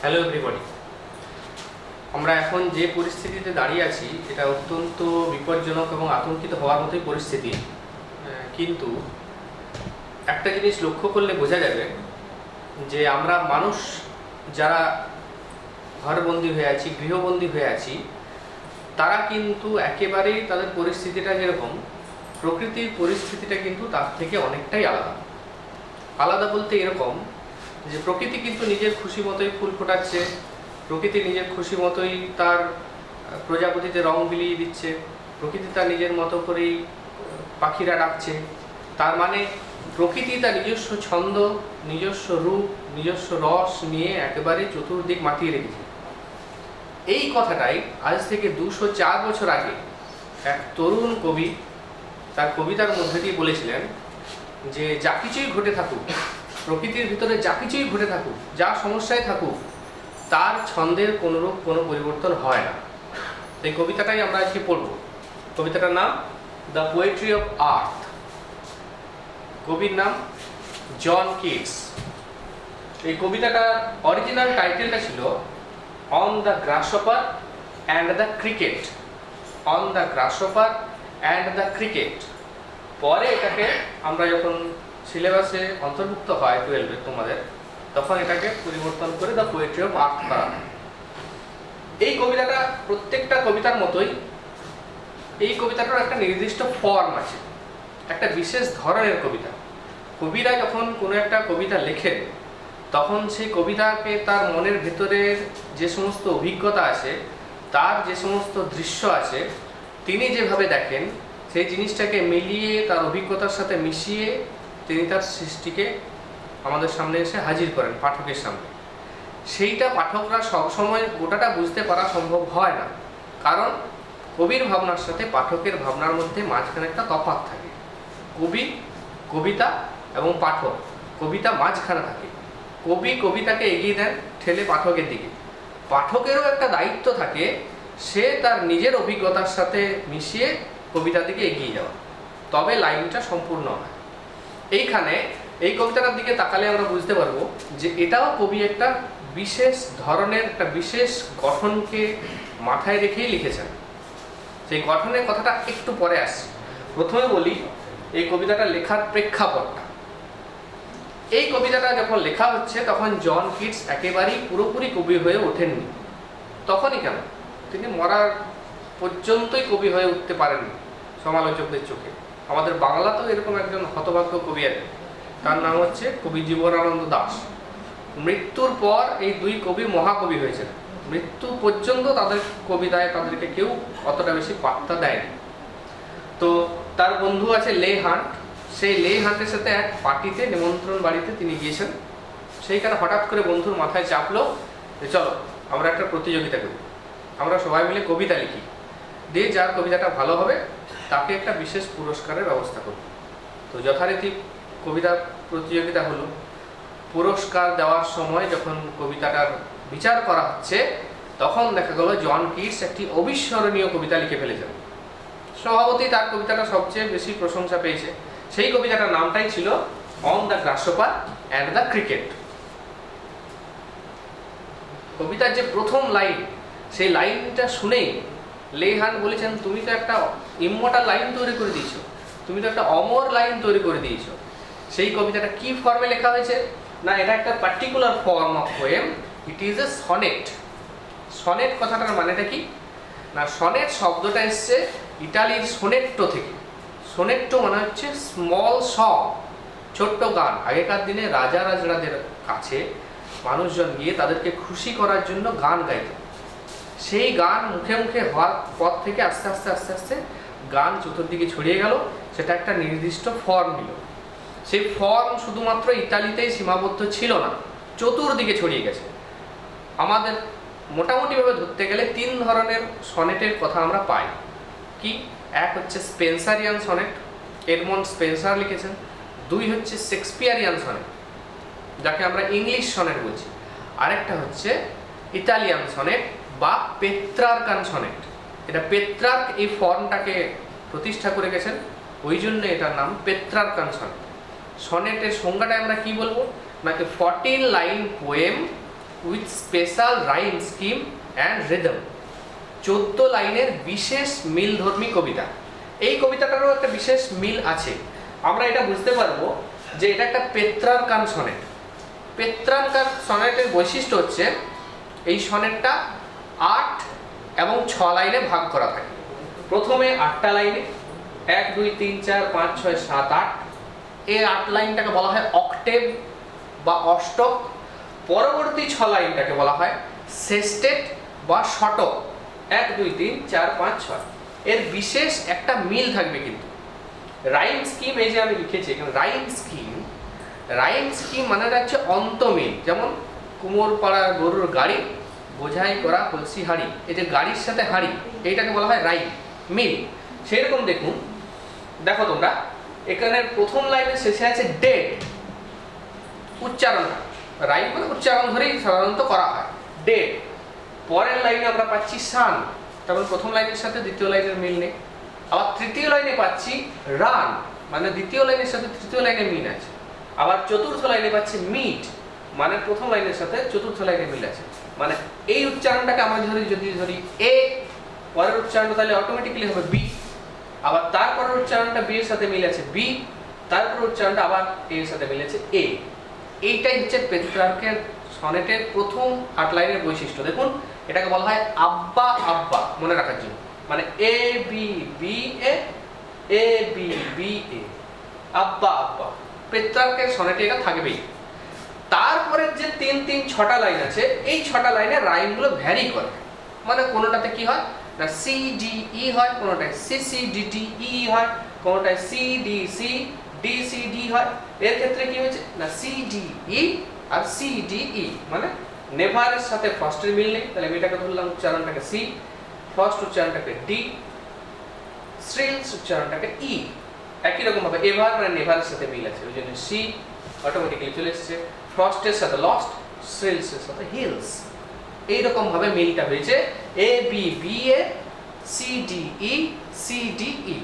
Hello everybody. আমরা এখন যে পরিস্থিতিতে দাঁড়িয়ে আছি এটা অত্যন্ত বিপজ্জনক এবং আতঙ্কিত হওয়ার মতোই পরিস্থিতি। কিন্তু একটা জিনিস লক্ষ্য করলে বোঝা যাবে যে আমরা মানুষ যারা ঘরবন্দি হয়ে আছি, গৃহবন্দী হয়ে আছি, তারা কিন্তু একেবারেই তাদের পরিস্থিতিটা যেরকম, প্রকৃতির পরিস্থিতিটা কিন্তু তার থেকে অনেকটাই আলাদা। আলাদা বলতে এরকম যে প্রকৃতি কিন্তু নিজের খুশি মতোই ফুল ফোটাচ্ছে, প্রকৃতি নিজের খুশি মতোই তার প্রজাপতিতে রং বিলিয়ে দিচ্ছে, প্রকৃতি তার নিজের মতো করেই পাখিরা ডাকছে। তার মানে প্রকৃতি তার নিজস্ব ছন্দ, নিজস্ব রূপ, নিজস্ব রস নিয়ে একেবারে চতুর্দিক মাতিয়ে রেখেছে। এই কথাটাই আজ থেকে 204 বছর আগে এক তরুণ কবি তার কবিতার মধ্যে দিয়ে বলেছিলেন যে যা কিছুই ঘটে থাকুক, প্রকৃতির ভিতরে যা কিছুই ঘটে থাকুক, যা সমস্যায় থাকুক, তার ছন্দের কোনোরূপ কোনো পরিবর্তন হয় না। এই কবিতাটাই আমরা আজকে পড়ব। কবিতাটার নাম দ্য পোয়েট্রি অফ আর্থ। কবির নাম জন কিটস। এই কবিতাটার অরিজিনাল টাইটেলটা ছিল on the grasshopper and the cricket. On the grasshopper and the cricket. পরে এটাকে আমরা যখন সিলেবাসে অন্তর্ভুক্ত হয় 12-এ তোমাদের, তখন এটাকে পরিবর্তন করে দ্য পোয়েট্রি অফ আর্থ করা হয়। এই কবিতাটা প্রত্যেকটা কবিতার মতোই এই কবিতাটার একটা নির্দিষ্ট ফর্ম আছে, একটা বিশেষ ধরনের কবিতা। কবিরা যখন কোনো একটা কবিতা লেখেন তখন সেই কবিতাকে তার মনের ভেতরের যে সমস্ত অভিজ্ঞতা আছে, তার যে সমস্ত দৃশ্য আছে, তিনি যেভাবে দেখেন সেই জিনিসটাকে মিলিয়ে তার অভিজ্ঞতার সাথে মিশিয়ে তিনি তার সৃষ্টিকে আমাদের সামনে এসে হাজির করেন পাঠকের সামনে। সেইটা পাঠকরা সবসময় গোটাটা বুঝতে পারা সম্ভব হয় না, কারণ কবির ভাবনার সাথে পাঠকের ভাবনার মধ্যে মাঝখানে একটা তফাৎ থাকে। কবি, কবিতা এবং পাঠক, কবিতা মাঝখানে থাকে। কবি কবিতাকে এগিয়ে দেন ঠেলে পাঠকের দিকে। পাঠকেরও একটা দায়িত্ব থাকে, সে তার নিজের অভিজ্ঞতার সাথে মিশিয়ে কবিতার দিকে এগিয়ে যাওয়া, তবে লাইনটা সম্পূর্ণ হয়। এইখানে এই কবিতাটার দিকে তাকালে আমরা বুঝতে পারবো যে এটাও কবি একটা বিশেষ ধরনের, একটা বিশেষ গঠনকে মাথায় রেখেই লিখেছেন। সেই গঠনের কথাটা একটু পরে আসছে। প্রথমে বলি এই কবিতাটা লেখার প্রেক্ষাপটটা। এই কবিতাটা যখন লেখা হচ্ছে তখন জন কিটস একেবারেই পুরোপুরি কবি হয়ে ওঠেননি। তখনই কেন, তিনি মরার পর্যন্তই কবি হয়ে উঠতে পারেননি সমালোচকদের চোখে। আমাদের বাংলাতেও এরকম একজন হতভাগ্য কবি আছে, তার নাম হচ্ছে কবি জীবনানন্দ দাশ। মৃত্যুর পর এই দুই কবি মহাকবি হয়েছেন। মৃত্যু পর্যন্ত তাদের কবিতায় তাদেরকে কেউ অতটা বেশি পাত্তা দেয়নি। তো তার বন্ধু আছে লে হান্ট। সেই লে হান্টের সাথে এক পার্টিতে, নিমন্ত্রণ বাড়িতে তিনি গিয়েছেন। সেইখানে হঠাৎ করে বন্ধুর মাথায় চাপলো যে চলো আমরা একটা প্রতিযোগিতা করি, আমরা সবাই মিলে কবিতা লিখি, দিয়ে যার কবিতাটা ভালো হবে তাকে একটা বিশেষ পুরস্কারের ব্যবস্থা করব। তো যথারীতি কবিতা প্রতিযোগিতা হলো। পুরস্কার দেওয়ার সময় যখন কবিতাটার বিচার করা হচ্ছে তখন দেখা গেল জন কিটস একটি অবিস্মরণীয় কবিতা লিখে ফেলেছেন। স্বভাবতই তার কবিতাটা সবচেয়ে বেশি প্রশংসা পেয়েছে। সেই কবিতাটার নামটাই ছিল on the grasshopper and the cricket. কবিতার যে প্রথম লাইন, সেই লাইনটা শুনেই লে হান্ট বলেছেন তুমি তো একটা ইমমর্টাল লাইন তৈরি করে দিয়েছো, তুমি তো একটা অমর লাইন তৈরি করে দিয়েছো। সেই কবিতাটা কি ফর্মে লেখা হয়েছে না, এটা একটা particular form of poem. It is a sonnet. Sonnet কথাটার মানেটা কি না, সনেট শব্দটা এসছে ইটালির সোনেট্টো থেকে। সোনেট্টো মানে হচ্ছে স্মল সং, ছোট্ট গান। আগেকার দিনে রাজা রাজড়াদের কাছে মানুষজন গিয়ে তাদেরকে খুশি করার জন্য গান গাইত। সেই গান মুখে মুখে হওয়ার পর থেকে আস্তে আস্তে আস্তে আস্তে গান চতুর্দিকে ছড়িয়ে গেল। সেটা একটা নির্দিষ্ট ফর্ম নিল। সেই ফর্ম শুধুমাত্র ইতালিতেই সীমাবদ্ধ ছিল না, চতুর্দিকে ছড়িয়ে গেছে। আমাদের মোটামুটিভাবে ধরতে গেলে 3 ধরনের সনেটের কথা আমরা পাই। কি? এক হচ্ছে স্পেন্সারিয়ান সনেট, এডমন্ড স্পেন্সার লিখেছেন। 2 হচ্ছে শেক্সপিয়ারিয়ান সনেট, যাকে আমরা ইংলিশ সনেট বলছি। আরেকটা হচ্ছে ইতালিয়ান সনেট বা পেত্রার্কান সনেট। এটা পেত্রার্ক এই ফর্মটাকে প্রতিষ্ঠা করে গেছেন, ওই জন্য এটার নাম পেত্রার্কান সনেট। সনেটের সংজ্ঞাটা আমরা কি বলবো না, 14 line poem with special rhyme scheme and rhythm. 14 লাইনের বিশেষ মিলধর্মী কবিতা। এই কবিতাটারও একটা বিশেষ মিল আছে। আমরা এটা বুঝতে পারবো যে এটা একটা পেত্রারকান সনেট। পেত্রারকান সনেটের বৈশিষ্ট্য হচ্ছে এই সনেটটা 8 এবং 6 লাইনে ভাগ করা থাকে। প্রথমে 8টা লাইনে 1 2 3 4 5 6 7 8, এই 8 লাইনটাকে বলা হয় অক্টেভ বা অষ্টক। পরবর্তী 6 লাইনটাকে বলা হয় সেস্টেট বা শতক, 1 2 3 4 5 6। এর বিশেষ একটা মিল থাকবে কিন্তু। রাইম স্কিম, এই যে আমি লিখেছি এখানে রাইম স্কিম মানে হচ্ছে অন্তমিল। যেমন কুমোর পাড়ার গরুর গাড়ি, বোঝাই করা কলসি হাড়ি, এই যে গাড়ির সাথে হাড়ি, এইটাকে বলা হয় রাইম মিল। সেরকম দেখো তোমরা এখানে প্রথম লাইনের শেষে আছে ডেড, উচ্চারণ। রাইম মানে উচ্চারণ ধরেই সাধারণত করা হয়, ডেড। পরের লাইনে আমরা পাচ্ছি সান, তারপর প্রথম লাইনের সাথে দ্বিতীয় লাইনের মিল নেই। আবার তৃতীয় লাইনে পাচ্ছি রান, মানে দ্বিতীয় লাইনের সাথে তৃতীয় লাইনে মিল আছে। আবার চতুর্থ লাইনে পাচ্ছি মিট, মানে প্রথম লাইনের সাথে চতুর্থ লাইনে মিল আছে। মানে এই উচ্চারণটাকে আমরা যদি ধরি এ, পরের উচ্চারণটা তাহলে অটোমেটিক্যালি হবে বি। আবার তারপরের উচ্চারণটা বি এর সাথে মিল আছে বি, তারপর উচ্চারণটা আবার এ এর সাথে মিল আছে এ। এইটাই হচ্ছে পেত্রার্কের সনেটের প্রথম 8 লাইনের বৈশিষ্ট্য। দেখুন এটাকে বলা হয় আব্বা আব্বা, মনে রাখার জন্য, মানে এ বি বি এ বি বি এ, আব্বা আব্বা। পেত্রার্কের সনেটে এটা থাকবেই। তারপরে যে 3 3 6টা লাইন আছে, এই 6টা লাইনে রাইমগুলো ভ্যারি করে। মানে কোনোটাতে কি হয় না সি ডি ই হয়, কোনোটায় C C D D E হয়, কোনোটায় C D C D C D হয়। এর ক্ষেত্রে কি হয়েছে না সি ডি ই আর সি ডি ই, মানে নেভারের সাথে ফার্স্টের মিল নেই, তাহলে আমি এটাকে ধরলাম উচ্চারণটাকে সি, ফার্স্ট উচ্চারণটাকে ডি, শ্রিলস উচ্চারণটাকে ই। একই রকম ভাবে এভার মানে নেভারের সাথে মিল আছে, ওই জন্য সি অটোমেটিক্যালি চলে এসেছে। ফার্স্টের সাথে লস্ট, শ্রিলসের সাথে হিলস। এইরকম ভাবে মিলটা হয়েছে A B B A C D E C D E.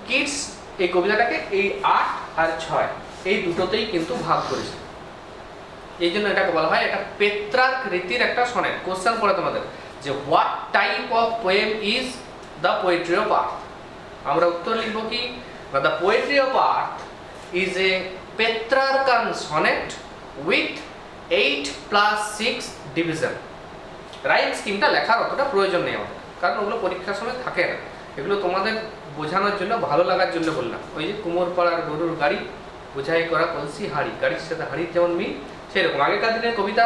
Keats এই কবিতাটাকে এই 8 আর 6 এই দুটোতেই কিন্তু ভাগ করেছে। এই জন্য এটাকে বলা হয় এটা পেত্রার্ক রীতির একটা সনেট। কোশ্চেন পড়ে তোমাদের যে what type of poem is the poetry of earth. আমরা উত্তর লিখব কি, the poetry of earth is a Petrarchan sonnet with 8 + 6 division. Rhyme স্কিমটা লেখার অতটা প্রয়োজন নেই আমাদের, কারণ ওগুলো পরীক্ষার সময় থাকে না। এগুলো তোমাদের বোঝানোর জন্য, ভালো লাগার জন্য বললাম। ওই যে কুমোর পাড়ার গরুর গাড়ি, বোঝাই করা কলসি হাড়ি, গাড়ির সাথে হাড়ির যেমন মিল, সেরকম। আগেকার দিনের কবিতা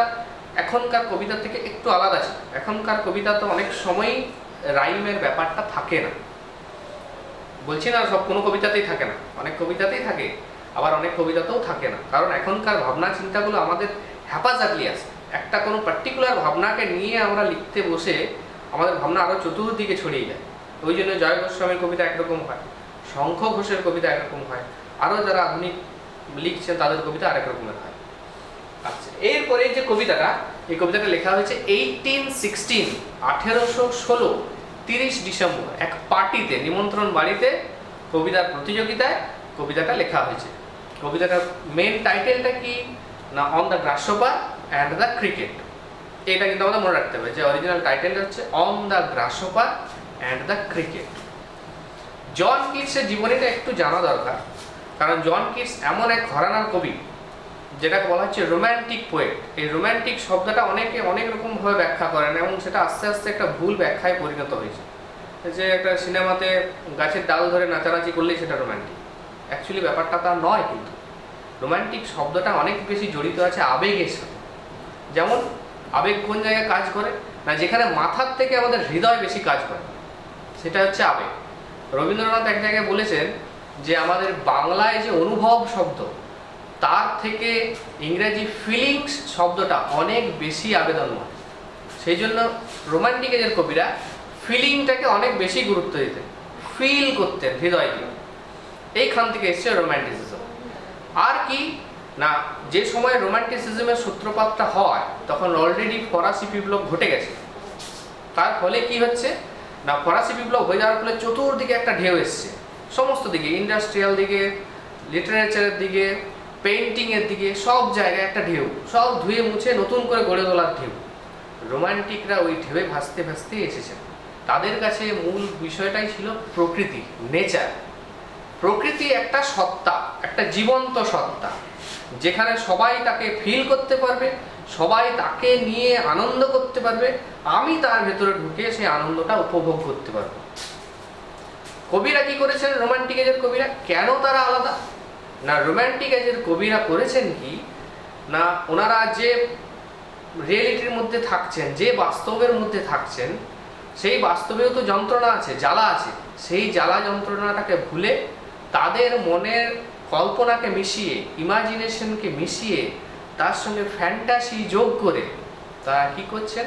এখনকার কবিতা থেকে একটু আলাদা ছিল। এখনকার কবিতা তো অনেক সময়ই রাইমের ব্যাপারটা থাকে না। বলছি না সব কোনো কবিতাতেই থাকে না, অনেক কবিতাতেই থাকে, আবার অনেক কবিতাতেও থাকে না। কারণ এখনকার ভাবনা চিন্তাগুলো আমাদের হ্যাপাজার্টলি আছে। একটা কোনো পার্টিকুলার ভাবনাকে নিয়ে আমরা লিখতে বসে আমাদের ভাবনা আরও চতুর্দিকে ছড়িয়ে যায়। ওই জন্য জয় গোস্বামীর কবিতা একরকম হয়, শঙ্খ ঘোষের কবিতা একরকম হয়, আরও যারা আধুনিক লিখছেন তাদের কবিতা আরেক রকমের হয়। আচ্ছা, এরপরে যে কবিতাটা, এই কবিতাটা লেখা হয়েছে 1816 30 ডিসেম্বর এক পার্টিতে, নিমন্ত্রণ বাড়িতে, কবিতার প্রতিযোগিতায় কবিতাটা লেখা হয়েছে। কবিতাটার মেন টাইটেলটা কি না on the grasshopper and the cricket. এটা কিন্তু আমাদের মনে রাখতে হবে যে অরিজিনাল টাইটেলটা হচ্ছে on the grasshopper and the cricket. John কিটসের জীবনীটা একটু জানা দরকার, কারণ জন কিটস এমন এক ঘরানার কবি যেটাকে বলা হচ্ছে রোম্যান্টিক পোয়েট। এই রোম্যান্টিক শব্দটা অনেকে অনেক রকমভাবে ব্যাখ্যা করেন এবং সেটা আস্তে আস্তে একটা ভুল ব্যাখ্যায় পরিণত হয়েছে, যে একটা সিনেমাতে গাছের ডাল ধরে নাচানাচি করলেই সেটা রোম্যান্টিক। অ্যাকচুয়ালি ব্যাপারটা তা নয়। কিন্তু রোম্যান্টিক শব্দটা অনেক বেশি জড়িত আছে আবেগের সাথে। যেমন আবেগ কোন জায়গায় কাজ করে না, যেখানে মাথার থেকে আমাদের হৃদয় বেশি কাজ করে, সেটা হচ্ছে আবেগ। রবীন্দ্রনাথ এক জায়গায় বলেছেন যে আমাদের বাংলায় যে অনুভব শব্দ, তার থেকে ইংরেজি ফিলিংস শব্দটা অনেক বেশি আবেদনময়। সেই জন্য রোমান্টিক এজের কবিরা ফিলিংটাকে অনেক বেশি গুরুত্ব দিতেন, ফিল করতেন হৃদয় দিয়ে। এইখান থেকে এসছে রোম্যান্টিসিজম। আর কি না, যে সময় রোম্যান্টিসিজমের সূত্রপাতটা হয় তখন অলরেডি ফরাসি বিপ্লব ঘটে গেছে। তার ফলে কি হচ্ছে না, ফরাসি বিপ্লব হয়ে যাওয়ার ফলে চতুর্দিকে একটা ঢেউ এসছে, সমস্ত দিকে, ইন্ডাস্ট্রিয়াল দিকে, লিটারেচারের দিকে, পেইন্টিংয়ের দিকে, সব জায়গায় একটা ঢেউ, সব ধুয়ে মুছে নতুন করে গড়ে তোলার ঢেউ। রোমান্টিকরা ওই ঢেউয়ে ভাসতে ভাসতে এসেছেন। তাদের কাছে মূল বিষয়টাই ছিল প্রকৃতি, নেচার। প্রকৃতি একটা সত্তা, একটা জীবন্ত সত্তা, যেখানে সবাই তাকে ফিল করতে পারবে, সবাই তাকে নিয়ে আনন্দ করতে পারবে, আমি তার ভেতরে ঢুকে সেই আনন্দটা উপভোগ করতে পারবো। কবিরা কি করেছেন? রোমান্টিক এজের কবিরা কেন তারা আলাদা? না, রোমান্টিক এজের কবিরা করেছেন কি না, ওনারা যে রিয়েলিটির মধ্যে থাকছেন, যে বাস্তবের মধ্যে থাকছেন, সেই বাস্তবেও তো যন্ত্রণা আছে, জ্বালা আছে। সেই জ্বালা যন্ত্রণাটাকে ভুলে তাদের মনের কল্পনাকে মিশিয়ে, ইমাজিনেশনকে মিশিয়ে, তার সঙ্গে ফ্যান্টাসি যোগ করে তারা কি করছেন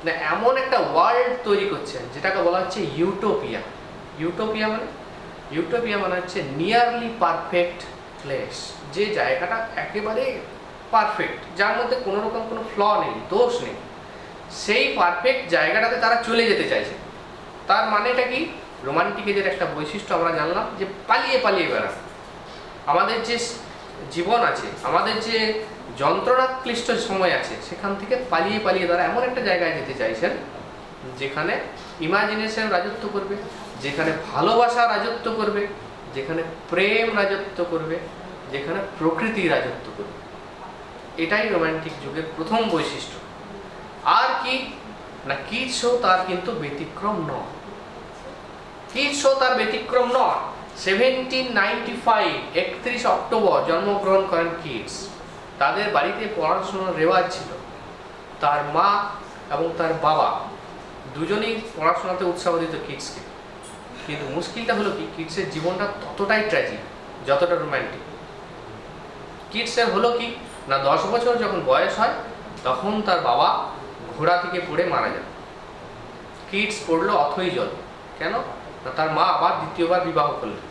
না, এমন একটা ওয়ার্ল্ড তৈরি করছেন যেটাকে বলা হচ্ছে ইউটোপিয়া। ইউটোপিয়া মানে, ইউটোপিয়া মানে হচ্ছে নিয়ারলি পারফেক্ট প্লেস, যে জায়গাটা একেবারে পারফেক্ট, যার মধ্যে কোনো রকম কোনো ফ্ল নেই, দোষ নেই, সেই পারফেক্ট জায়গাটাতে তারা চলে যেতে চাইছে। তার মানেটা কি? রোমান্টিকের একটা বৈশিষ্ট্য আমরা জানলাম যে পালিয়ে পালিয়ে বেড়ানো। আমাদের যে জীবন আছে, আমাদের যে যন্ত্রণাক্লিষ্ট সময় আছে, সেখান থেকে পালিয়ে পালিয়ে তারা এমন একটা জায়গায় যেতে চাইছেন যেখানে ইমাজিনেশন রাজত্ব করবে, যেখানে ভালোবাসা রাজত্ব করবে, যেখানে প্রেম রাজত্ব করবে, যেখানে প্রকৃতি রাজত্ব করবে। এটাই রোমান্টিক যুগের প্রথম বৈশিষ্ট্য। আর কি না, কিডস শো তার কিন্তু ব্যতিক্রম নয়। কিডস শো তার ব্যতিক্রম নয়। 1795 31 অক্টোবর জন্মগ্রহণ করেন কিডস। তাদের বাড়িতে পড়াশোনার রেওয়াজ ছিল। তার মা এবং তার বাবা দুজনেই পড়াশোনাতে উৎসাহ দিত কিডসকে। কিন্তু মুশকিলটা হলো কি, কিডসের জীবনটা ততটাই ট্র্যাজিক যতটা রোম্যান্টিক। কিডসের হলো কি না, 10 বছর যখন বয়স হয় তখন তার বাবা ঘোড়া থেকে পড়ে মারা যান। কিডস পড়লো অথই জল। কেন না, তার মা আবার দ্বিতীয়বার বিবাহ করলেন,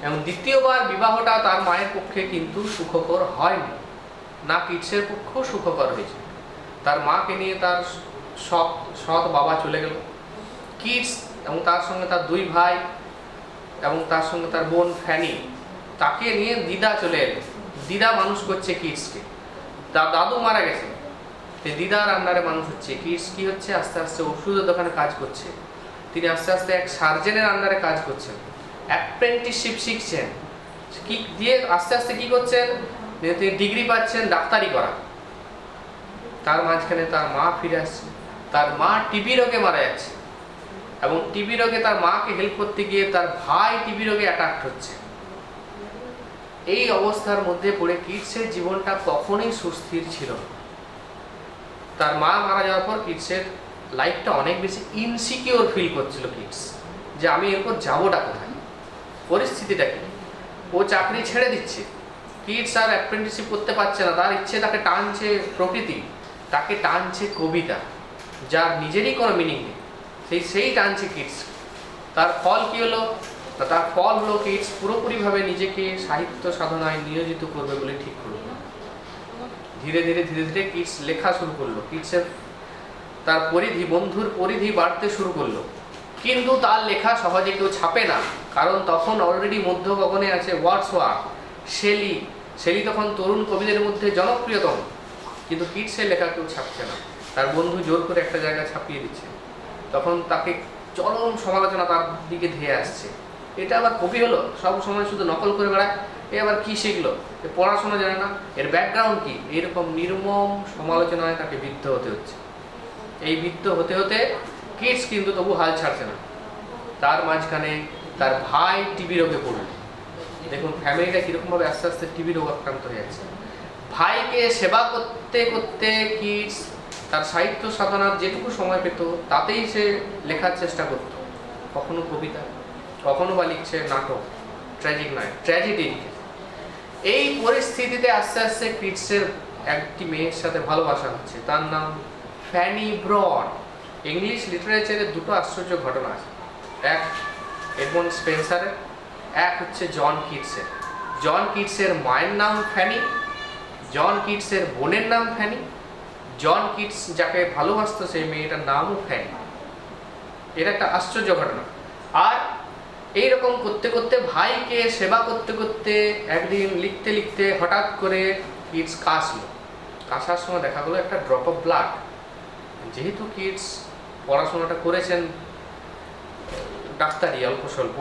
এবং দ্বিতীয়বার বিবাহটা তার মায়ের পক্ষে কিন্তু সুখকর হয়নি, না কিডসের পক্ষেও সুখকর হয়েছে। তার মাকে নিয়ে তার সৎ বাবা চলে গেল। কিডস এবং তার সঙ্গে তার 2 ভাই এবং তার সঙ্গে তার বোন ফ্যানি, তাকে নিয়ে দিদা চলে এলো। দিদা মানুষ করছে কিডসকে। তার দাদু মারা গেছে, দিদার আন্ডারে মানুষ হচ্ছে। কিডস কি হচ্ছে, আস্তে আস্তে ওষুধের দোকানে কাজ করছে। তিনি আস্তে আস্তে এক সার্জেনের আন্ডারে কাজ করছেন, অ্যাপ্রেন্টিসশিপ শিখছেন, কি দিয়ে আস্তে আস্তে কি করছেন, তিনি ডিগ্রি পাচ্ছেন ডাক্তারি করা। তার মাঝখানে তার মা ফিরে আসছে। তার মা টিবি রোগে মারা যাচ্ছে, এবং টিবি রোগে তার মাকে হেল্প করতে গিয়ে তার ভাই টিবি রোগে অ্যাটাক হচ্ছে। এই অবস্থার মধ্যে পড়ে কিডসের জীবনটা কখনোই সুস্থির ছিল না। তার মা মারা যাওয়ার পর কিডসের লাইফটা অনেক বেশি ইনসিকিওর ফিল করছিল কিডস, যে আমি এরপর যাবোটা কোথায়, পরিস্থিতিটা কি। ও চাকরি ছেড়ে দিচ্ছে, কিডস আর অ্যাপ্রেন্টিসশিপ করতে পারছে না। তার ইচ্ছে, তাকে টানছে প্রকৃতি, তাকে টানছে কবিতা, যার নিজেরই কোনো মিনিং নেই, সেই টানছে কিডস। তার ফল কি হলো? তার ফল হলো কিডস পুরোপুরিভাবে নিজেকে সাহিত্য সাধনায় নিয়োজিত করবে বলে ঠিক করলো। ধীরে ধীরে ধীরে ধীরে কিডস লেখা শুরু করলো। কিডসের তার পরিধি, বন্ধুর পরিধি বাড়তে শুরু করলো। কিন্তু তার লেখা সহজে কেউ ছাপে না, কারণ তখন অলরেডি মধ্য গগনে আছে ওয়ার্ডসওয়ার্থ, শেলি। শেলি তখন তরুণ কবিদের মধ্যে জনপ্রিয়তম, কিন্তু কিডসের লেখা কেউ ছাপছে না। তার বন্ধু জোর করে একটা জায়গায় ছাপিয়ে দিচ্ছে। তখন তাকে চরম সমালোচনা তার দিকে ধেয়ে আসছে। এটা আবার কবি হলো, সব সময় শুধু নকল করে বেড়ায়, এ আবার কি শিখলো, এ পড়াশোনা জানে না, এর ব্যাকগ্রাউন্ড কি, এরকম নির্মম সমালোচনায় তাকে বিদ্ধ হতে হচ্ছে। এই বিদ্ধ হতে হতে কিডস কিন্তু তবু হাল ছাড়ছে না। তার মাঝখানে তার ভাই টিবি রোগে পড়ল। দেখুন ফ্যামিলিটা কীরকমভাবে আস্তে আস্তে টিবি রোগ আক্রান্ত হয়ে যাচ্ছে। ভাইকে সেবা করতে করতে কিডস তার সাহিত্য সাধনার যেটুকু সময় পেত তাতেই সে লেখার চেষ্টা করত। কখনো কবিতা, কখনো বা লিখছে নাটক, ট্র্যাজিক নয়, ট্র্যাজেডি লিখে। এই পরিস্থিতিতে আস্তে আস্তে কিডসের একটি মেয়ের সাথে ভালোবাসা হচ্ছে, তার নাম ফ্যানি ব্রড। ইংলিশ লিটারেচারে 2টো আশ্চর্য ঘটনা আছে, এক এডমন্ড স্পেন্সারের, এক হচ্ছে জন কিটসের। জন কিটসের মায়ের নাম ফ্যানি, জন কিটসের বোনের নাম ফ্যানি, জন কিটস যাকে ভালোবাসতো সেই মেয়েটার নামও ফ্যানি। এটা একটা আশ্চর্য ঘটনা। আর এইরকম করতে করতে ভাইকে সেবা করতে করতে একদিন লিখতে লিখতে হঠাৎ করে কিডস কাশলো। কাশার সময় দেখা গেলো একটা ড্রপ অফ ব্লাড। যেহেতু কিডস পড়াশোনাটা করেছেন ডাক্তারি অল্প স্বল্প,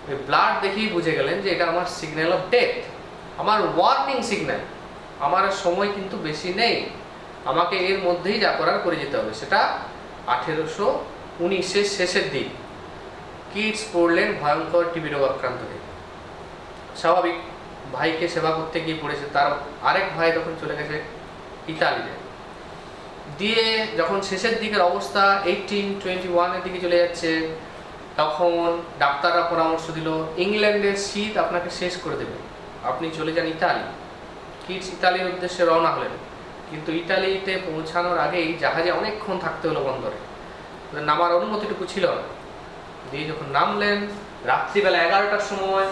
ওই ব্লাড দেখেই বুঝে গেলেন যে এটা আমার সিগন্যাল অফ ডেথ, আমার ওয়ার্নিং সিগন্যাল। আমার সময় কিন্তু বেশি নেই, আমাকে এর মধ্যেই যা করার করে যেতে হবে। সেটা 1819-এর শেষের দিক। কিডস পড়লেন ভয়ঙ্কর টিবি রোগ আক্রান্ত হয়ে। স্বাভাবিক, ভাইকে সেবা করতে গিয়ে পড়েছে। তার আরেক ভাই তখন চলে গেছে ইতালিতে। দিয়ে যখন শেষের দিকের অবস্থা 1821-এর দিকে চলে যাচ্ছে, তখন ডাক্তাররা পরামর্শ দিল ইংল্যান্ডের শীত আপনাকে শেষ করে দেবে, আপনি চলে যান ইতালি। কিডস ইতালির উদ্দেশ্যে রওনা হলেন, কিন্তু ইতালিতে পৌঁছানোর আগেই জাহাজে অনেকক্ষণ থাকতে হলো বন্দরে, নামার অনুমতিটুকু ছিল না। দিয়ে যখন নামলেন রাত্রিবেলা 11টার সময়,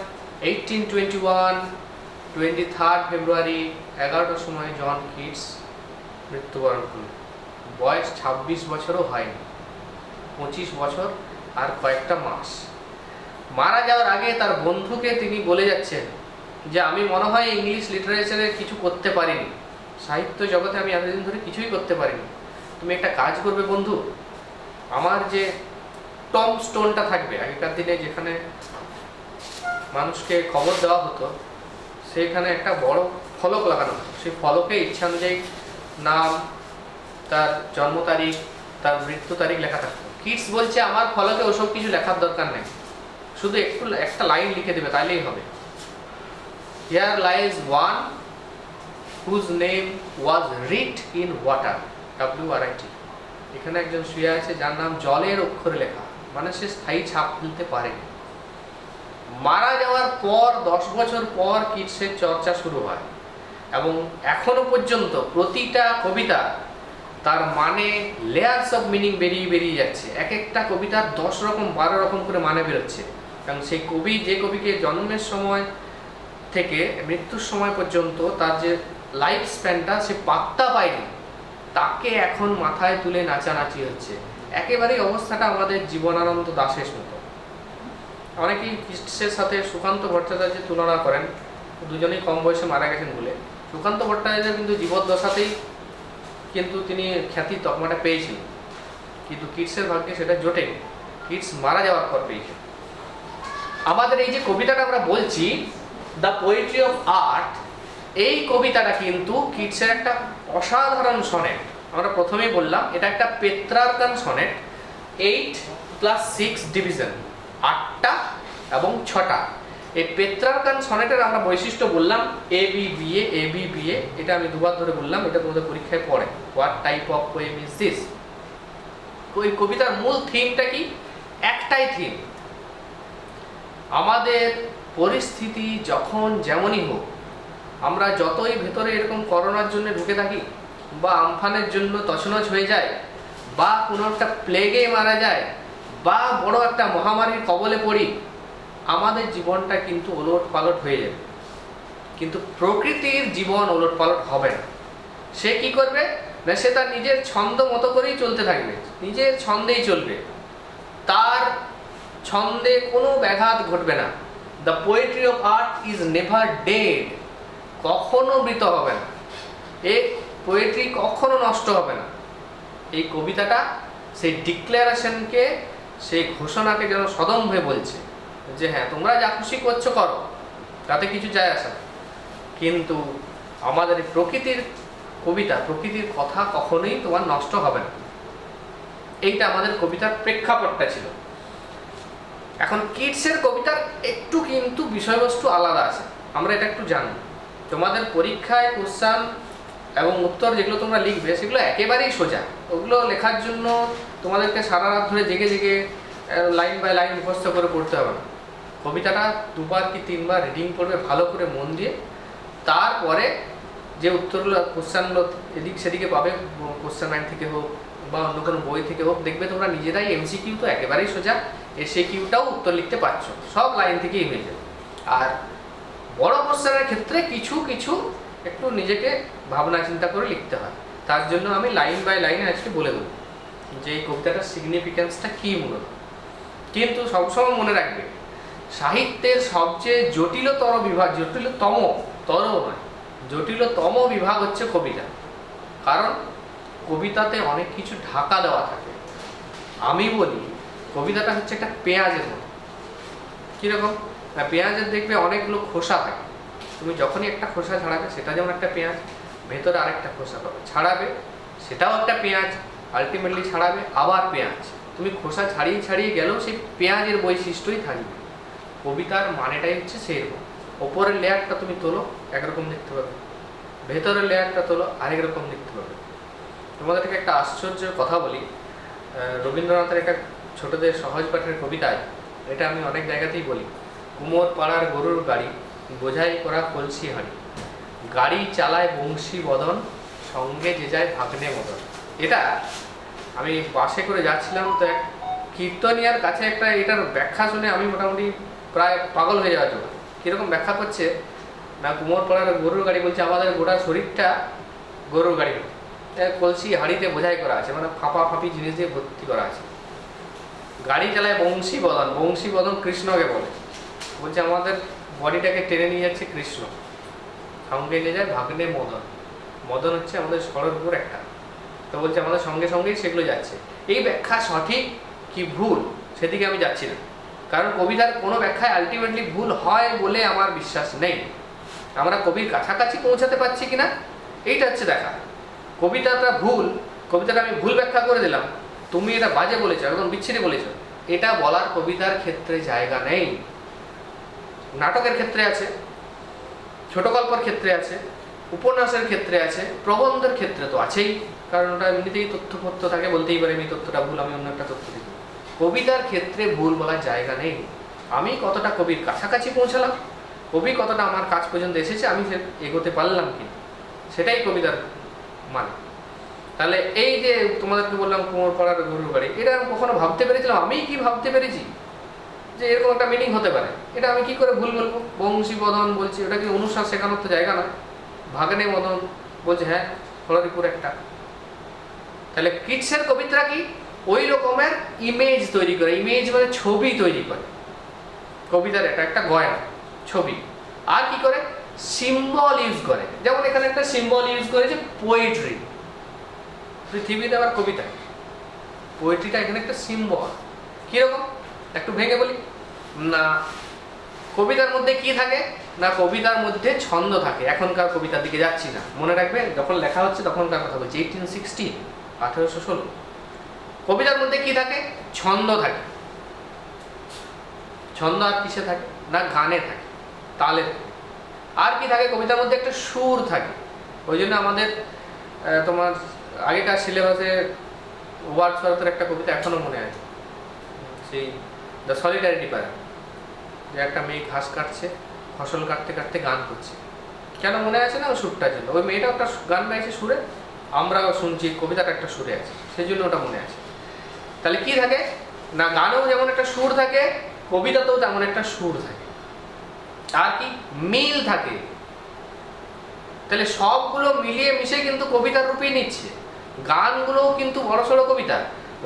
23 ফেব্রুয়ারি 11টার সময় জন কিডস মৃত্যুবরণ করলেন। বয়স 26 বছরও হয়নি, 25 বছর আর কয়েকটা মাস। মারা যাওয়ার আগে তার বন্ধুকে তিনি বলে যাচ্ছেন যে আমি মনে হয় ইংলিশ লিটারেচারে কিছু করতে পারিনি, সাহিত্য জগতে আমি এতদিন ধরে কিছুই করতে পারিনি, তুমি একটা কাজ করবে বন্ধু, আমার যে টম স্টোনটা থাকবে, আগেকার দিনে যেখানে মানুষকে খবর দেওয়া হতো সেখানে একটা বড় ফলক লাগানো হতো, সেই ফলকে ইচ্ছা অনুযায়ী নাম, তার জন্ম তারিখ, তার মৃত্যু তারিখ লেখা থাকতো। কিডস বলছে আমার ফলকে ওসব কিছু লেখার দরকার নেই, শুধু একটা লাইন লিখে দেবে তাইলেই হবে। Here lies one whose name was writ in water, WRIT। এখানে একজন শুয়ে আছে যার নাম জলের অক্ষরে লেখা, মানে সে স্থায়ী ছাপ ফেলতে পারেনি। মারা যাওয়ার পর 10 বছর পর কিডসের চর্চা শুরু হয় এবং এখনো পর্যন্ত প্রতিটা কবিতা তার মানে লেয়ার্স অফ মিনিং বেরিয়ে যাচ্ছে। এক একটা কবিতার 10 রকম 12 রকম করে মানে বেরোচ্ছে, কারণ সেই কবি যে কবিকে জন্মের সময় থেকে মৃত্যুর সময় পর্যন্ত তার যে লাইফ স্প্যানটা সে পাত্তা পায়নি, তাকে এখন মাথায় তুলে নাচানাচি হচ্ছে। একেবারেই অবস্থাটা আমাদের জীবনানন্দ দাশের মতো। অনেকেই কিডসের সাথে সুকান্ত ভট্টাচার্যের তুলনা করেন, দুজনেই কম বয়সে মারা গেছেন বলে। সুকান্ত ভট্টাচার্য কিন্তু জীবদ্দশাতেই কিন্তু তিনি খ্যাতির তকমাটা পেয়েছিলেন, কিন্তু কিডসের ভাগ্যে সেটা জোটেনি, কিডস মারা যাওয়ার পর পেয়েছেন। আমাদের এই যে কবিতাটা আমরা বলছি দ্য পোয়েট্রি অফ আর্ট, এই কবিতাটা কিন্তু কিডসের একটা অসাধারণ সনেট। আমরা প্রথমেই বললাম এটা একটা পেত্রার্কান সনেট, 8+6 ডিভিশন, 8টা এবং 6টা। এই পেত্রার্কান সনেটের আমরা বৈশিষ্ট্য বললাম ABBA, এটা আমি দুবার ধরে বললাম, এটা তোমাদের পরীক্ষায় পড়ে। What type of poem is this? ওই কবিতার মূল থিমটা কি? একটাই থিম, আমাদের পরিস্থিতি যখন যেমনই হোক, আমরা যতই ভেতরে এরকম করোনার জন্য ঢুকে থাকি, বা আমফানের জন্য তছনছ হয়ে যায়, বা কোনো একটা প্লেগে মারা যায়, বা বড় একটা মহামারীর কবলে পড়ি, আমাদের জীবনটা কিন্তু ওলট পালট হয়ে যাবে। কিন্তু প্রকৃতির জীবন ওলট পালট হবে না। সে কি করবে না, সে তার নিজের ছন্দ মতো করেই চলতে থাকবে, নিজের ছন্দেই চলবে, তার ছন্দে কোনো ব্যাঘাত ঘটবে না। The poetry of art is never dead, কখনো মৃত হবে না, এই পোয়েট্রি কখনো নষ্ট হবে না। এই কবিতাটা সেই ডিক্লারেশনকে, সেই ঘোষণাকে যেন সদম্ভে বলছে যে হ্যাঁ তোমরা যা খুশি করছো করো, তাতে কিছু যায় আসে না, কিন্তু আমাদের এই প্রকৃতির কবিতা, প্রকৃতির কথা কখনোই তোমার নষ্ট হবে না। এইটা আমাদের কবিতার প্রেক্ষাপটটা ছিল। এখন কিডসের কবিতার একটু কিন্তু বিষয়বস্তু আলাদা আছে, আমরা এটা একটু জানি। তোমাদের পরীক্ষায় কোশ্চেন এবং উত্তর যেগুলো তোমরা লিখবে সেগুলো একেবারেই সোজা, ওগুলো লেখার জন্য তোমাদেরকে সারা রাত ধরে জেগে জেগে লাইন বাই লাইন মুখস্থ করে পড়তে হবে না। কবিতাটা 2বার কি 3বার রিডিং করবে ভালো করে মন দিয়ে, তারপরে যে উত্তরগুলো কোশ্চেনগুলো এদিক সেদিকে পাবে, কোশ্চেন ব্যাংক থেকে হোক বা অন্য কোনো বই থেকে হোক, দেখবে তোমরা নিজেরাই MCQ তো একেবারেই সোজা, SAQটাও উত্তর লিখতে পারছো, সব লাইন থেকেই হয়ে যাবে। আর বড় কোশ্চেনের ক্ষেত্রে কিছু কিছু একটু নিজেকে ভাবনা চিন্তা করে লিখতে হয়। তার জন্য আমি লাইন বাই লাইনে আজকে বলে দেবো যে এই কবিতাটার সিগনিফিক্যান্সটা কী মূলত। কিন্তু সবসময় মনে রাখবে সাহিত্যের সবচেয়ে জটিলতর বিভাগ, জটিলতম বিভাগ হচ্ছে কবিতা। কারণ কবিতাতে অনেক কিছু ঢাকা দেওয়া থাকে। আমি বলি কবিতাটা হচ্ছে একটা পেঁয়াজের মতো। কীরকম? না, পেঁয়াজের দেখবে অনেকগুলো খোসা থাকে। তুমি যখনই একটা খোসা ছাড়াবে সেটা যেমন একটা পেঁয়াজ, ভেতরে আরেকটা খোসা পাবে, ছাড়াবে সেটাও একটা পেঁয়াজ, আলটিমেটলি ছাড়াবে আবার পেঁয়াজ। তুমি খোসা ছাড়িয়ে ছাড়িয়ে গেলেও সেই পেঁয়াজের বৈশিষ্ট্যই থাকবে। কবিতার মানেটাই হচ্ছে সেরকম। ওপরের লেয়ারটা তুমি তোলো একরকম দেখতে পাবে, ভেতরের লেয়ারটা তোলো আরেক রকম দেখতে পাবে। তোমাদেরকে একটা আশ্চর্যের কথা বলি। রবীন্দ্রনাথের একটা ছোটদের সহজ পাঠের কবিতায়, এটা আমি অনেক জায়গাতেই বলি, কুমোর পাড়ার গরুর গাড়ি, বোঝাই করা কলসি হাঁড়ি, গাড়ি চালায় বংশী বদন, সঙ্গে যে যায় ভাগ্নে মদন। এটা আমি বাসে করে যাচ্ছিলাম, তো এক কীর্তনিয়ার কাছে একটা এটার ব্যাখ্যা শুনে আমি মোটামুটি প্রায় পাগল হয়ে যাওয়ার জন্য। কীরকম ব্যাখ্যা করছে না, কুমোর পাড়ার গরুর গাড়ি বলছে আমাদের গোটা শরীরটা গরুর গাড়ি, কলসি হাঁড়িতে বোঝাই করা আছে, মানে ফাঁপা ফাঁপি জিনিস দিয়ে ভর্তি করা আছে। গাড়ি চালায় বংশী বদন, বংশী বদন কৃষ্ণকে বলে, বলছে আমাদের বডিটাকে টেনে নিয়ে যাচ্ছে কৃষ্ণ, সঙ্গে নিয়ে যায় ভাগ্নে মদন। মদন হচ্ছে আমাদের সড়ক উপর একটা, তো বলছে আমাদের সঙ্গে সঙ্গেই সেগুলো যাচ্ছে। এই ব্যাখ্যা সঠিক কি ভুল সেদিকে আমি যাচ্ছি না, কারণ কবিতার কোনো ব্যাখ্যায় আলটিমেটলি ভুল হয় বলে আমার বিশ্বাস নেই। আমরা কবির কাছাকাছি পৌঁছাতে পারছি কিনা এইটা হচ্ছে দেখা। কবিতাটা ভুল, কবিতাটা আমি ভুল ব্যাখ্যা করে দিলাম, তুমি এটা বাজে বলেছো, একদম বিচ্ছিরি বলেছো, এটা বলার কবিতার ক্ষেত্রে জায়গা নেই। নাটকের ক্ষেত্রে আছে, ছোট গল্পের ক্ষেত্রে আছে, উপন্যাসের ক্ষেত্রে আছে, প্রবন্ধের ক্ষেত্রে তো আছেই, কারণ ওটা এমনিতেই তথ্যপত্র থাকে, বলতেই পারে আমি তথ্যটা ভুল, আমি অন্য একটা তথ্য দিই। কবিতার ক্ষেত্রে ভুল বলার জায়গা নেই। আমি কতটা কবির কাছাকাছি পৌঁছালাম, কবি কতটা আমার কাছ পর্যন্ত এসেছে, আমি এগোতে পারলাম কি, সেটাই কবিতার মানে। তাহলে এই যে তোমাদেরকে বললাম কুমোর পাড়ার গরুর গাড়ি, এটা আমি কখনো ভাবতে পেরেছিলাম? আমি কি ভাবতে পেরেছি যে এরকম একটা মিনিং হতে পারে? এটা আমি কি করে ভুল বলবো? বংশী বদন বলছি, ওটা কি অনুষ্ঠান শেখানোর তো জায়গা না। ভাগ্নে মদন বলছে, হ্যাঁ হলদিপুর একটা। তাহলে কিডসের কবিতা কি ওই রকমের ইমেজ তৈরি করে, ইমেজ মানে ছবি তৈরি করে। কবিতার এটা একটা গয়না, ছবি। আর কি করে? সিম্বল ইউজ করে। যেমন এখানে একটা সিম্বল ইউজ করেছে পোয়েট্রি। পৃথিবীতে আবার কবিতা, পোয়েট্রিটা এখানে একটা সিম্বল। কিরকম একটু ভেঙে বলি না, কবিতার মধ্যে কি থাকে না, কবিতার মধ্যে ছন্দ থাকে। এখনকার কবিতার দিকে যাচ্ছি না, মনে রাখবে যখন লেখা হচ্ছে তখনকার কথা বলছি, 1816, 1816। কবিতার মধ্যে কি থাকে? ছন্দ থাকে। ছন্দ আর কিসে থাকে না, গানে থাকে, তালে থাকে। আর কি থাকে? কবিতার মধ্যে একটা সুর থাকে। ওই জন্য আমাদের তোমার আগেকার সিলেবাসে ওয়ার্ডসওয়ার্থের একটা কবিতা এখনো মনে আছে, সেই দ্য সলিডারিটি প্যারা, যে একটা মেয়ে ঘাস কাটছে, ফসল কাটতে কাটতে গান করছে। কেন মনে আছে না? ওই সুরটার জন্য। ওই মেয়েটা একটা গান গাইছে সুরে, আমরাও শুনছি, কবিতাটা একটা সুরে আছে, সেই জন্য ওটা মনে আছে। তাহলে কি থাকে না, গানেও যেমন একটা সুর থাকে, কবিতাতেও তেমন একটা সুর থাকে। আর কি মিল থাকে। তাহলে সবগুলো মিলিয়ে মিশে কিন্তু কবিতার রূপই নিচ্ছে। গানগুলোও কিন্তু বড়সড় কবিতা।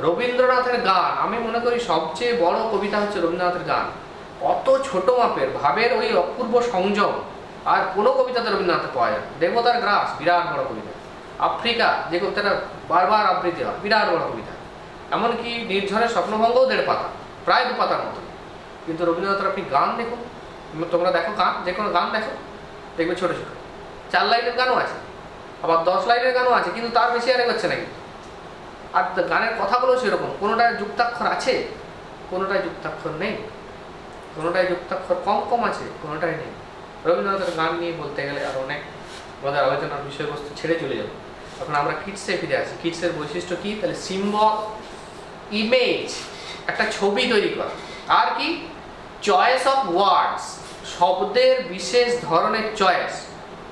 রবীন্দ্রনাথের গান আমি মনে করি সবচেয়ে বড় কবিতা হচ্ছে রবীন্দ্রনাথের গান। অত ছোট মাপের ভাবের ওই অপূর্ব সংযম আর কোনো কবিতাতে রবীন্দ্রনাথে পাওয়া যায়। দেবতার গ্রাস বিরাট বড় কবিতা। আফ্রিকা যে কবিতাটা বারবার আবৃত্তি হয়, বিরাট বড় কবিতা। এমনকি নির্ঝরের স্বপ্নভঙ্গও 1.5 পাতা, প্রায় 2 পাতার মতো। কিন্তু রবীন্দ্রনাথের আপনি গান দেখুন, তোমরা দেখো গান, যে কোনো গান দেখো, দেখবে ছোট ছোট 4 লাইনের গানও আছে, আবার 10 লাইনের গানও আছে, কিন্তু তার বেশি আর এগোচ্ছে না কিন্তু। আর গানের কথাগুলো সেরকম, কোনোটায় যুক্তাক্ষর আছে, কোনোটায় যুক্তাক্ষর নেই, কোনোটায় যুক্তাক্ষর কম কম আছে, কোনোটাই নেই। রবীন্দ্রনাথের গান নিয়ে বলতে গেলে আর অনেক আমাদের আলোচনার বিষয়বস্তু ছেড়ে চলে যাবে। এখন আমরা কিডসে ফিরে আসি। কিডসের বৈশিষ্ট্য কি? তাহলে সিম্বল, ইমেজ, একটা ছবি তৈরি করা। আর কি? চয়েস অফ ওয়ার্ডস, শব্দের বিশেষ ধরনের চয়েস।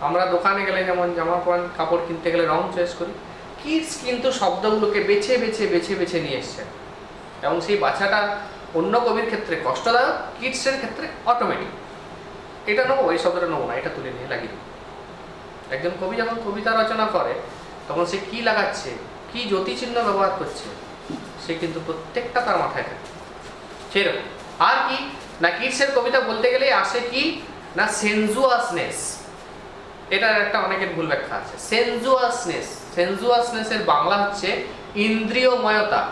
আমরা দোকানে গেলে যেমন জামা কাপড় কিনতে গেলে রং চয়েস করি, কিডস কিন্তু শব্দগুলোকে বেছে বেছে বেছে বেছে নিয়ে এসছেন, এবং সেই বাছাটা অন্য কবির ক্ষেত্রে কষ্টদায়ক, কিডসের ক্ষেত্রে অটোমেটিক। এটা নেবো, এই শব্দটা নেবো না, এটা তুলে নিয়ে লাগিয়ে দেবো। একজন কবি যখন কবিতা রচনা করে তখন সে কি লাগাচ্ছে, কি জ্যোতিচিহ্ন ব্যবহার করছে, সে কিন্তু প্রত্যেকটা তার মাথায় থাকে সেরকম। আর কি? না কিডসের কবিতা বলতে গেলেই আসে কি না সেনজুয়াসনেস। এটার একটা অনেকের ভুল ব্যাখ্যা আছে। সেনজুয়াসনেসের বাংলা হচ্ছে ইন্দ্রিয়ময়তা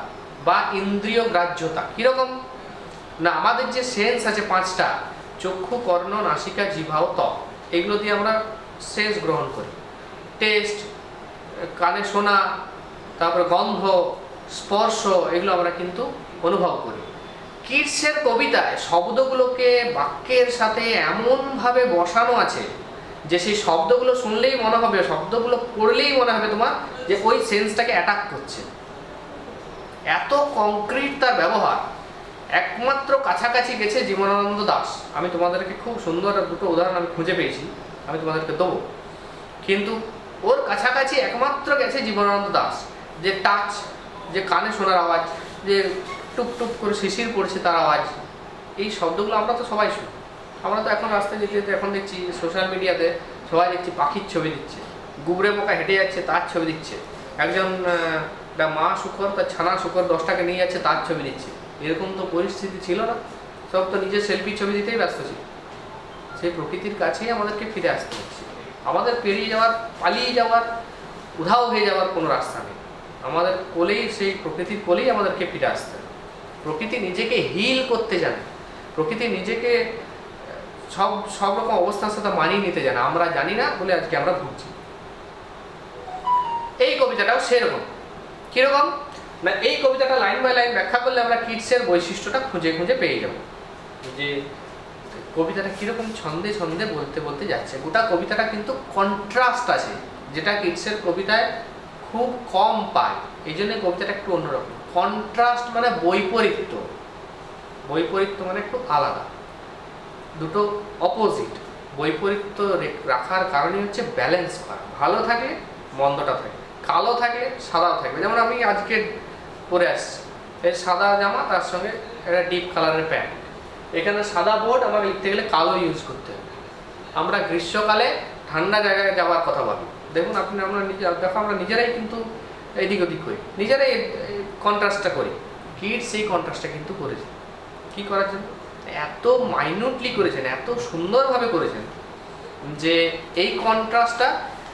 বা ইন্দ্রিয় গ্রাহ্যতা। কিরকম না আমাদের যে সেন্স আছে পাঁচটা, চক্ষু, কর্ণ, নাসিকা, জিহ্বা ও ত্বক, এগুলো দিয়ে আমরা সেন্স গ্রহণ করি। টেস্ট, কানে শোনা, তারপরে গন্ধ, স্পর্শ, এগুলো আমরা কিন্তু অনুভব করি। কিডসের কবিতায় শব্দগুলোকে বাক্যের সাথে এমনভাবে বসানো আছে যে সেই শব্দগুলো শুনলেই মনে হবে, শব্দগুলো পড়লেই মনে হবে তোমার যে ওই সেন্সটাকে অ্যাটাক করছে। এত কংক্রিট তার ব্যবহার। একমাত্র কাছাকাছি গেছে জীবনানন্দ দাশ। আমি তোমাদেরকে খুব সুন্দর দুটো উদাহরণ আমি খুঁজে পেয়েছি, আমি তোমাদেরকে দেবো। কিন্তু ওর কাছাকাছি একমাত্র গেছে জীবনানন্দ দাশ। যে টাচ, যে কানে শোনার আওয়াজ, যে টুপ টুপ করে শিশির পড়ছে তার আওয়াজ, এই শব্দগুলো আমরা তো সবাই শুনি। আমরা তো এখন রাস্তায় যেতে যেতে এখন দেখছি সোশ্যাল মিডিয়াতে সবাই দেখছি পাখির ছবি দিচ্ছে, গুবরে পোকা হেঁটে যাচ্ছে তার ছবি দিচ্ছে, একজন মা শুকর তার ছানা শুকর 10টাকে নিয়ে যাচ্ছে তার ছবি দিচ্ছে। এরকম তো পরিস্থিতি ছিল না, সব তো নিজের সেলফি ছবি দিতেই ব্যস্ত ছিল। সেই প্রকৃতির কাছেই আমাদেরকে ফিরে আসতে হচ্ছে। আমাদের পেরিয়ে যাওয়ার, পালিয়ে যাওয়ার, উধাও হয়ে যাওয়ার কোনো রাস্তা নেই। আমাদের কোলেই, সেই প্রকৃতির কোলেই আমাদেরকে ফিরে আসতে হবে। প্রকৃতি নিজেকে হিল করতে জানে, প্রকৃতি নিজেকে সব রকম অবস্থার সাথে মানিয়ে নিতে জানে। আমরা জানি না বলে আজকে আমরা ভুগছি। এই কবিতাটাও সেরকম। কিরকম না এই কবিতাটা লাইন বাই লাইন ব্যাখ্যা করলে আমরা কিডসের বৈশিষ্ট্যটা খুঁজে খুঁজে পেয়ে যাব, যে কবিতাটা কিরকম ছন্দে ছন্দে বলতে বলতে যাচ্ছে। গোটা কবিতাটা কিন্তু কন্ট্রাস্ট আছে, যেটা কিডসের কবিতায় খুব কম পায়। এই জন্য কবিতাটা একটু অন্যরকম। কন্ট্রাস্ট মানে বৈপরীত্য, বৈপরীত্য মানে একটু আলাদা, দুটো অপোজিট। বৈপরীত্য রাখার কারণই হচ্ছে ব্যালেন্স করা। ভালো থাকলে মন্দটা থাকে, কালো থাকলে সাদাও থাকবে। যেমন আমি আজকে পরে আসছি, এই সাদা জামা, তার সঙ্গে একটা ডিপ কালারের প্যান্ট। এখানে সাদা বোর্ড, আমাকে লিখতে গেলে কালো ইউজ করতে হবে। আমরা গ্রীষ্মকালে ঠান্ডা জায়গায় যাওয়ার কথা ভাবি। দেখুন আমরা দেখো আমরা নিজেরাই কিন্তু এদিক ওদিক করি, নিজেরাই কন্ট্রাস্টটা করি। কিডস সেই কন্ট্রাস্টটা কিন্তু করেছে। কি করার জন্য এত মাইনুটলি করেছেন, এত সুন্দরভাবে করেছেন যে এই কন্ট্রাস্টটা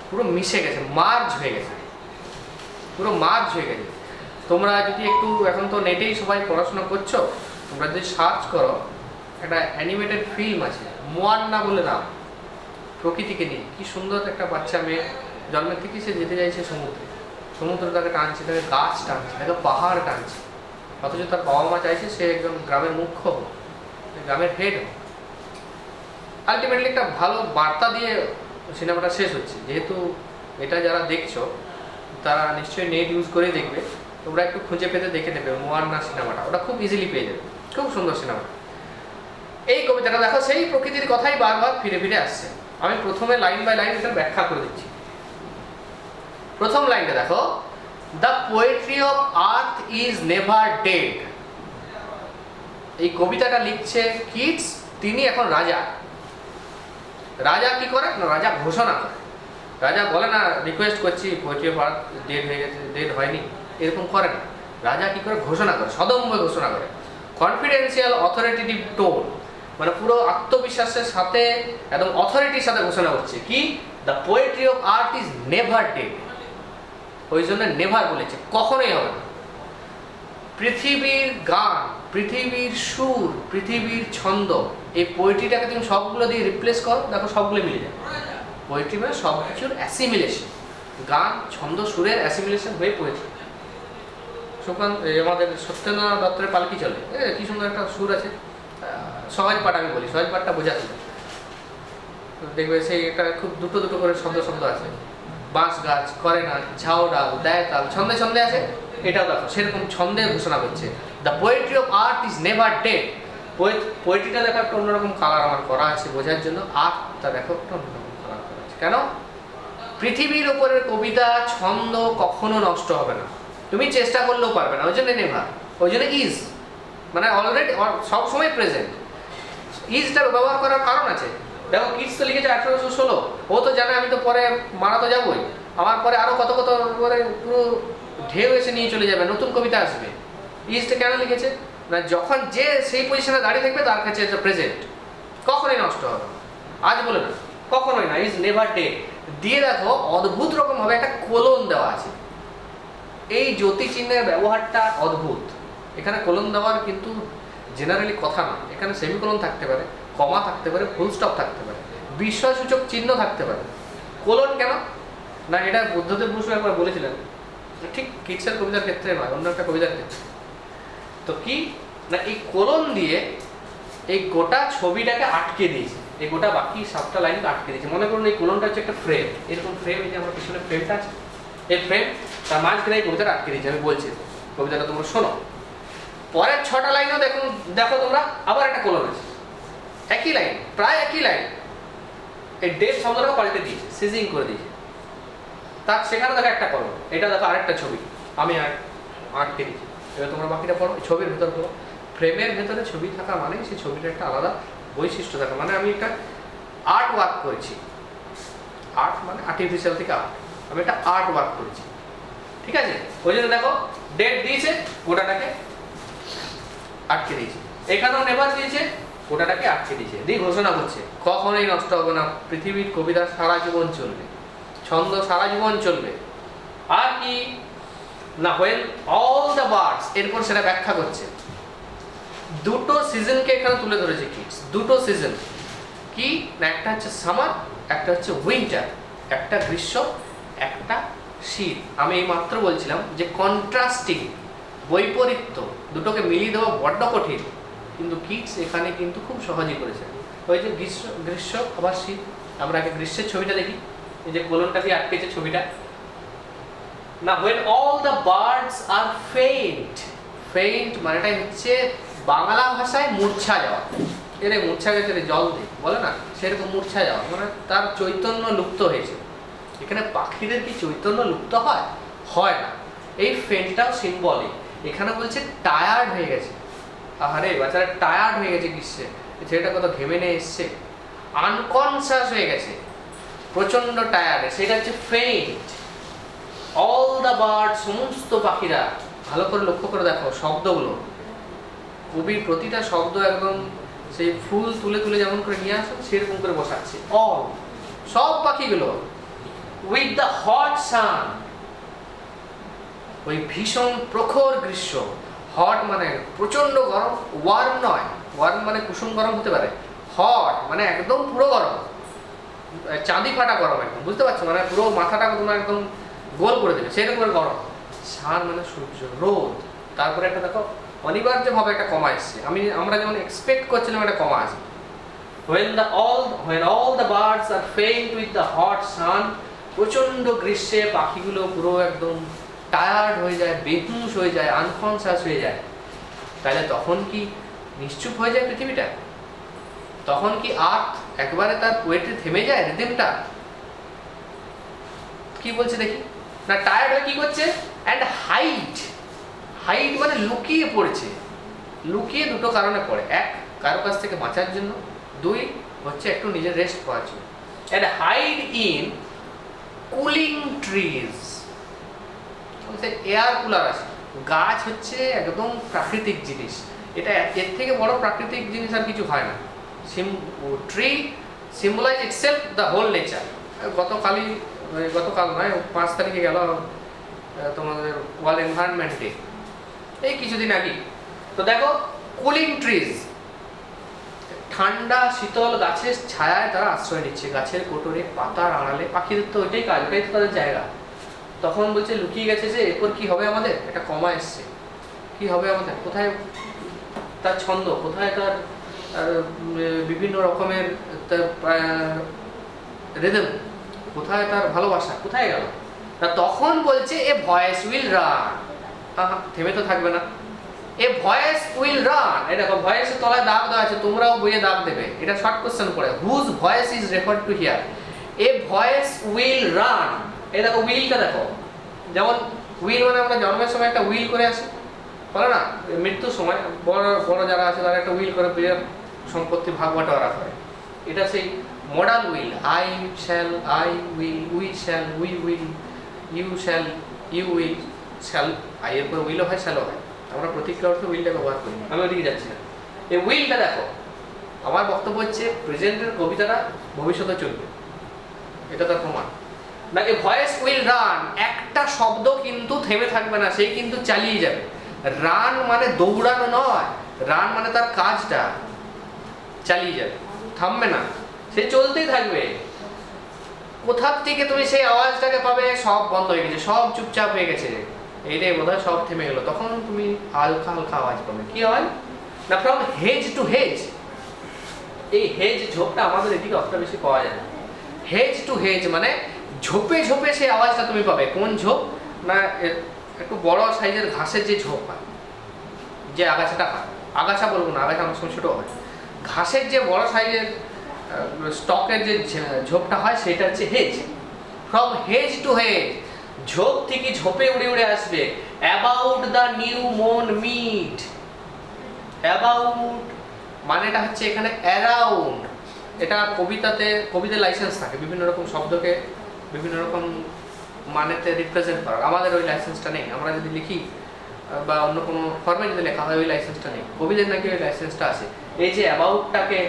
পুরো মিশে গেছে, মার্জ হয়ে গেছে, পুরো মার্জ হয়ে গেছে। তোমরা যদি একটু, এখন তো নেটেই সবাই পড়াশোনা করছো, তোমরা যদি সার্চ করো, একটা অ্যানিমেটেড ফিল্ম আছে মোয়ান্না বলে নাম, প্রকৃতিকে নিয়ে। কি সুন্দর একটা বাচ্চা মেয়ে, জন্মের থেকে সে যেতে চাইছে সমুদ্রে, সমুদ্র তাকে টানছে, তাকে গাছ টানছে, তাকে পাহাড় টানছে। অথচ তার বাবা মা চাইছে সে একজন গ্রামের মুখ্য হোক, গ্রামের হেড হোক। আলটিমেটলি একটা ভালো বার্তা দিয়ে সিনেমাটা শেষ হচ্ছে। যেহেতু এটা যারা দেখছো তারা নিশ্চয়ই নেট ইউজ করেই দেখবে, তোমরা একটু খুঁজে পেতে দেখে নেবে মোয়ান্না সিনেমাটা, ওটা খুব ইজিলি পেয়ে যাবে, খুব সুন্দর সিনেমা। এই কবিতাটা দেখো, সেই প্রকৃতির কথাই বারবার ফিরে ফিরে আসছে। আমি প্রথমে লাইন বাই লাইন এটা ব্যাখ্যা করে দিচ্ছি। প্রথম লাইনটা দেখো, the poetry of earth is never dead. এই কবিতাটা লিখছে কিডস, তিনি এখন রাজা। রাজা কি করে না, রাজা ঘোষণা করে। রাজা বলে না রিকোয়েস্ট করছি, পোয়েট্রি অফ আর্থ ডেড হয়ে গেছে, ডেড হয়নি, এরকম করে না। রাজা কি করে ঘোষণা করে, সদম্ভে ঘোষণা করে। কনফিডেন্সিয়াল অথরিটেটিভ টোন, মানে পুরো আত্মবিশ্বাসের সাথে একদম অথরিটির সাথে ঘোষণা করছে কি, the poetry of art is never dead. ওই জন্য নেভার বলেছে, কখনোই হবে না। পৃথিবীর গান, পৃথিবীর সুর, পৃথিবীর ছন্দ, এই পোয়েট্রিটাকে তুমি সবগুলো দিয়ে রিপ্লেস করো, দেখো সবগুলো মিলে যায়। পোয়েট্রি মানে সব কিছুর অ্যাসিমিলেশন, গান, ছন্দ, সুরের অ্যাসিমিলেশন হয়ে পোয়েট্রি। আমাদের সত্যেন্দ্রনাথ দত্তের পালকি চলে, কি সুন্দর একটা সুর আছে। সহজ পাঠ আমি বলি, সহজ পাঠটা বোঝাচ্ছিল, দেখবে সেই একটা খুব দুটো দুটো করে শব্দ শব্দ আছে। বাঁশ গাছ করে না, ঝাউ ডাল, দেয় তাল, ছন্দে ছন্দে আছে। এটাও দেখো সেরকম ছন্দে ঘোষণা করছে, the poetry of art is never dead. পোয়েট্রিটা দেখো একটা অন্যরকম কালার আমার করা আছে বোঝার জন্য, আর্টটা দেখো একটা অন্যরকম কালার করা আছে। কেন? পৃথিবীর উপরের কবিতা ছন্দ কখনো নষ্ট হবে না, তুমি চেষ্টা করলেও পারবে না। ওই জন্য নেভার, ওই জন্য ইজ, মানে অলরেডি সবসময় প্রেজেন্ট। ইজটা ব্যবহার করার কারণ আছে। দেখো কিডস তো লিখেছে 1816, ও তো জানে আমি তো পরে মারা তো যাবোই, আমার পরে আরো কত কত পরে পুরো ঢেউ এসে নিয়ে চলে যাবে, নতুন কবিতা আসবে। ইজটা কেন লিখেছে? না যখন যে সেই পজিশনে দাঁড়িয়ে থাকবে তার কাছে প্রেজেন্ট, কখনোই নষ্ট হবে না। আজ বলে না, কখনোই না, ইজ নেভার ডেড। দিয়ে দেখো অদ্ভুত রকম ভাবে একটা কোলন দেওয়া আছে। এই জ্যোতি চিহ্নের ব্যবহারটা অদ্ভুত। এখানে কোলন দেওয়ার কিন্তু জেনারেলি কথা না, এখানে সেমিকোলন থাকতে পারে, কমা থাকতে পারে, ফুল স্টপ থাকতে পারে, বিস্ময়সূচক চিহ্ন থাকতে পারে। কোলন কেন না, এটা বুদ্ধদেব বসু একবার বলেছিলেন, ঠিক কিটসের কবিতার ক্ষেত্রে নয়, অন্য একটা কবিতার ক্ষেত্রে। তো কি না, এই কোলন দিয়ে এই গোটা ছবিটাকে আটকে দিয়েছে, এই গোটা বাকি 7টা লাইনকে আটকে দিয়েছে। মনে করুন এই কোলনটা হচ্ছে একটা ফ্রেম, এরকম ফ্রেম, এই যে আমার পিছনে ফ্রেমটা আছে, এই ফ্রেম তার মাঝখানে এই কবিতাটা আটকে দিয়েছে। আমি বলছি কবিতাটা তোমরা শোনো, পরের 6টা লাইনও দেখুন, দেখো তোমরা আবার একটা কোলন আছে, একই লাইন, প্রায় একই লাইন, এই ডেট শব্দটাকে পাল্টে দিয়েছে, সিজিং করে দিয়েছে। তার সেখানে দেখো একটা কোলন, এটা দেখো আরেকটা ছবি আমি আটকে দিয়েছি। এবার তোমরা বাকিটা পড়ো, ছবির ভেতর পড়ো। ফ্রেমের ভেতরে ছবি থাকা মানে সেই ছবিটার একটা আলাদা বৈশিষ্ট্য থাকা, মানে আমি একটা আর্ট ওয়ার্ক করেছি। আর্ট মানে আর্টিফিশিয়াল থেকে আর্ট, আমি একটা আর্ট ওয়ার্ক করেছি, ঠিক আছে? ওই জন্য দেখো ডেট দিয়েছে, গোটাটাকে আটকে দিয়েছে। এখানেও নেভার দিয়েছে, গোটাটাকে আটকে দিয়েছে, দিয়ে ঘোষণা করছে কখনোই নষ্ট হবে না, পৃথিবীর কবিতা সারা জীবন চলবে, ছন্দ সারা জীবন চলবে। আর কি না, হোয়েন অল দ্য বার্ডস, এরপর সেটা ব্যাখ্যা করছে। দুটো সিজনকে এখানে তুলে ধরেছে কিডস, দুটো সিজন কি না, একটা হচ্ছে সামার, একটা হচ্ছে উইন্টার, একটা গ্রীষ্ম, একটা শীত। আমি এই মাত্র বলছিলাম যে কন্ট্রাস্টিং, বৈপরীত্য, দুটোকে মিলিয়ে দেওয়া বড্ড কঠিন, কিন্তু কিডস এখানে কিন্তু খুব সহজেই করেছে। ওই যে গ্রীষ্ম আবার শীত, আমরা আগে গ্রীষ্মের ছবিটা দেখি, এই যে কোলনটা দিয়ে আটকেছে ছবিটা না, when all the birds are faint, faint মানেটাই হচ্ছে বাংলা ভাষায় মূর্ছা যাওয়া। এরে মূর্ছা গেছে রে জল দে, বলে না, সেরকম মূর্ছা যাওয়া, মানে তার চৈতন্য লুপ্ত হয়েছে। এখানে পাখিদের কি চৈতন্য লুপ্ত হয়? হয় না। এই ফেন্টটাও সিম্বলিক। এখানে বলছে টায়ার্ড হয়ে গেছে, আহারে বাচ্চারা টায়ার্ড হয়ে গেছে গ্রীষ্মে, ছেলেটা কত ঘেমে নিয়ে এসছে, আনকনসিয়াস হয়ে গেছে, প্রচন্ড টায়ার্ড, সেটা হচ্ছে ফেইন্ট। অল দ্য বার্ড, সমস্ত পাখিরা, ভালো করে লক্ষ্য করে দেখো শব্দগুলো, কবির প্রতিটা শব্দ একদম সেই ফুল তুলে তুলে যেমন করে নিয়ে আসে সেরকম করে বসাচ্ছে। অল, সব পাখিগুলো, উইথ দ্য হট সান, ওই ভীষণ প্রখর গ্রীষ্ম। হট মানে প্রচন্ড গরম, ওয়ার্ম নয়, ওয়ার্ম মানে কুসুম গরম হতে পারে, হট মানে একদম পুরো গরম, চাঁদি ফাটা গরম একদম, বুঝতে পারছো? মানে পুরো মাথাটা তোমার একদম গোল করে দেবে সেরকম গরম। সান মানে সূর্য, রোদ, তারপরে একটা দেখো অনিবার্যভাবে একটা কমা এসছে, আমরা যেমন এক্সপেক্ট করছিলাম একটা কমা আছে। when all the birds are faint with the hot sun, প্রচন্ড গ্রীষ্মে পাখিগুলো পুরো একদম টায়ার্ড হয়ে যায়, বেহুশ হয়ে যায়, আনকনসিয়াস হয়ে যায়, তাহলে তখন কি নিশ্চুপ হয়ে যায় পৃথিবীটা? তখন কি আর্থ একবারে তার ওয়েটে থেমে যায়, রিদমটা? কি বলছে দেখি না, টায়ার্ড হয়ে কি করছে, অ্যান্ড হাইড, হাইড মানে লুকিয়ে পড়েছে। লুকিয়ে দুটো কারণে পড়ে, এক কারো কাছ থেকে বাঁচার জন্য, দুই হচ্ছে একটু নিজের রেস্ট পাওয়ার জন্য। And hide in cooling trees, air cooler আছে। গাছ হচ্ছে একদম প্রাকৃতিক জিনিস, এটা এর থেকে বড় প্রাকৃতিক জিনিস আর কিছু হয় না। Tree symbolise itself the whole nature. গতকাল নয়, 5 তারিখে গেল তোমাদের ওয়ার্ল্ড এনভায়রনমেন্ট ডে, এই কিছুদিন আগে। তো দেখো কুলিং ট্রিজ, ঠান্ডা শীতল গাছের ছায়ায় তারা আশ্রয় নিচ্ছে, গাছের কোটরে পাতার আড়ালে। পাখিদের তো ওইটাই কাজ, ওটাই তো তাদের জায়গা। তখন বলছে লুকিয়ে গেছে যে এরপর কি হবে আমাদের, একটা কমা এসছে, কি হবে আমাদের, কোথায় তার ছন্দ, কোথায় তার বিভিন্ন রকমের রিদম, কোথায় তার ভালোবাসা, কোথায় গেল? তা তখন বলছে এ ভয়েস উইল রান, থেমে তো থাকবে না, এ ভয়েস উইল রান। এই দেখো ভয়েসের তলায় দাগ দেওয়া আছে, তোমরাও বইয়ে দাগ দেবে, এটা শর্ট কোশ্চেন পড়ে। Whose voice is referred to here, a voice will run. এই দেখো উইলটা দেখো, যেমন উইল মানে আমরা জন্মের সময় একটা উইল করে আসি, বলে না, মৃত্যুর সময় বড় বড় যারা আছে তারা একটা উইল করে বিয়ের সম্পত্তি ভাগ বাটোয়ারা করে। এটা সেই modal will, I shall, I will, we shall, we will, you shall, you will, shall, I এর পর উইলও হয়, শ্যালও হয়। আমরা প্রতিক্রিয়া অর্থে উইলটা ব্যবহার করি, আমি ওদিকে যাচ্ছি না। এই উইলটা দেখো, আমার বক্তব্য হচ্ছে প্রেজেন্টের কবিতাটা ভবিষ্যতে চলবে, এটা তার প্রমাণ না। এ ভয়েস উইল রান, একটা শব্দ কিন্তু থেমে থাকবে না, সেই কিন্তু চালিয়ে যাবে। রান মানে দৌড়ানো নয়, রান মানে তার কাজটা চালিয়ে যাবে, থামবে না, সে চলতেই থাকবে। কোথার থেকে তুমি সেই আওয়াজটাকে পাবে? সব বন্ধ হয়ে গেছে, সব চুপচাপ হয়ে গেছে, এইটাই বোধহয় সব থেমে গেল, তখন তুমি হালকা হালকা আওয়াজ পাবে। কি হয় না, ফ্রম হেজ টু হেজ। এই হেজ ঝোপটা আমাদের এদিকে অতটা বেশি পাওয়া যায় না। হেজ টু হেজ মানে ঝোপে ঝোপে সেই আওয়াজটা তুমি পাবে। কোন ঝোপ না, একটু বড় সাইজের ঘাসের যে ঝোপ হয়, যে আগাছাটা হয়, আগাছা বলবো না, আগাছা আমার সময় ছোটো হয়, ঘাসের যে বড় সাইজের স্টকের যে ঝোপটা হয় সেটা হচ্ছে hedge. From hedge to hedge, ঝোপ থেকে ঝোপে উড়ে উড়ে আসবে। About the new mown mead, about মানেটা হচ্ছে এখানে অ্যারাউন্ড। এটা কবিতার লাইসেন্স থাকে বিভিন্ন রকম শব্দকে বিভিন্ন রকম মানেতে রিপ্রেজেন্ট করার। আমাদের ওই লাইসেন্সটা নেই, আমরা যদি লিখি বা অন্য কোনো ফর্মে যদি লেখা হয় ওই লাইসেন্সটা নেই, কবিদের নাকি ওই লাইসেন্সটা আছে। এই যে অ্যাবাউটটাকে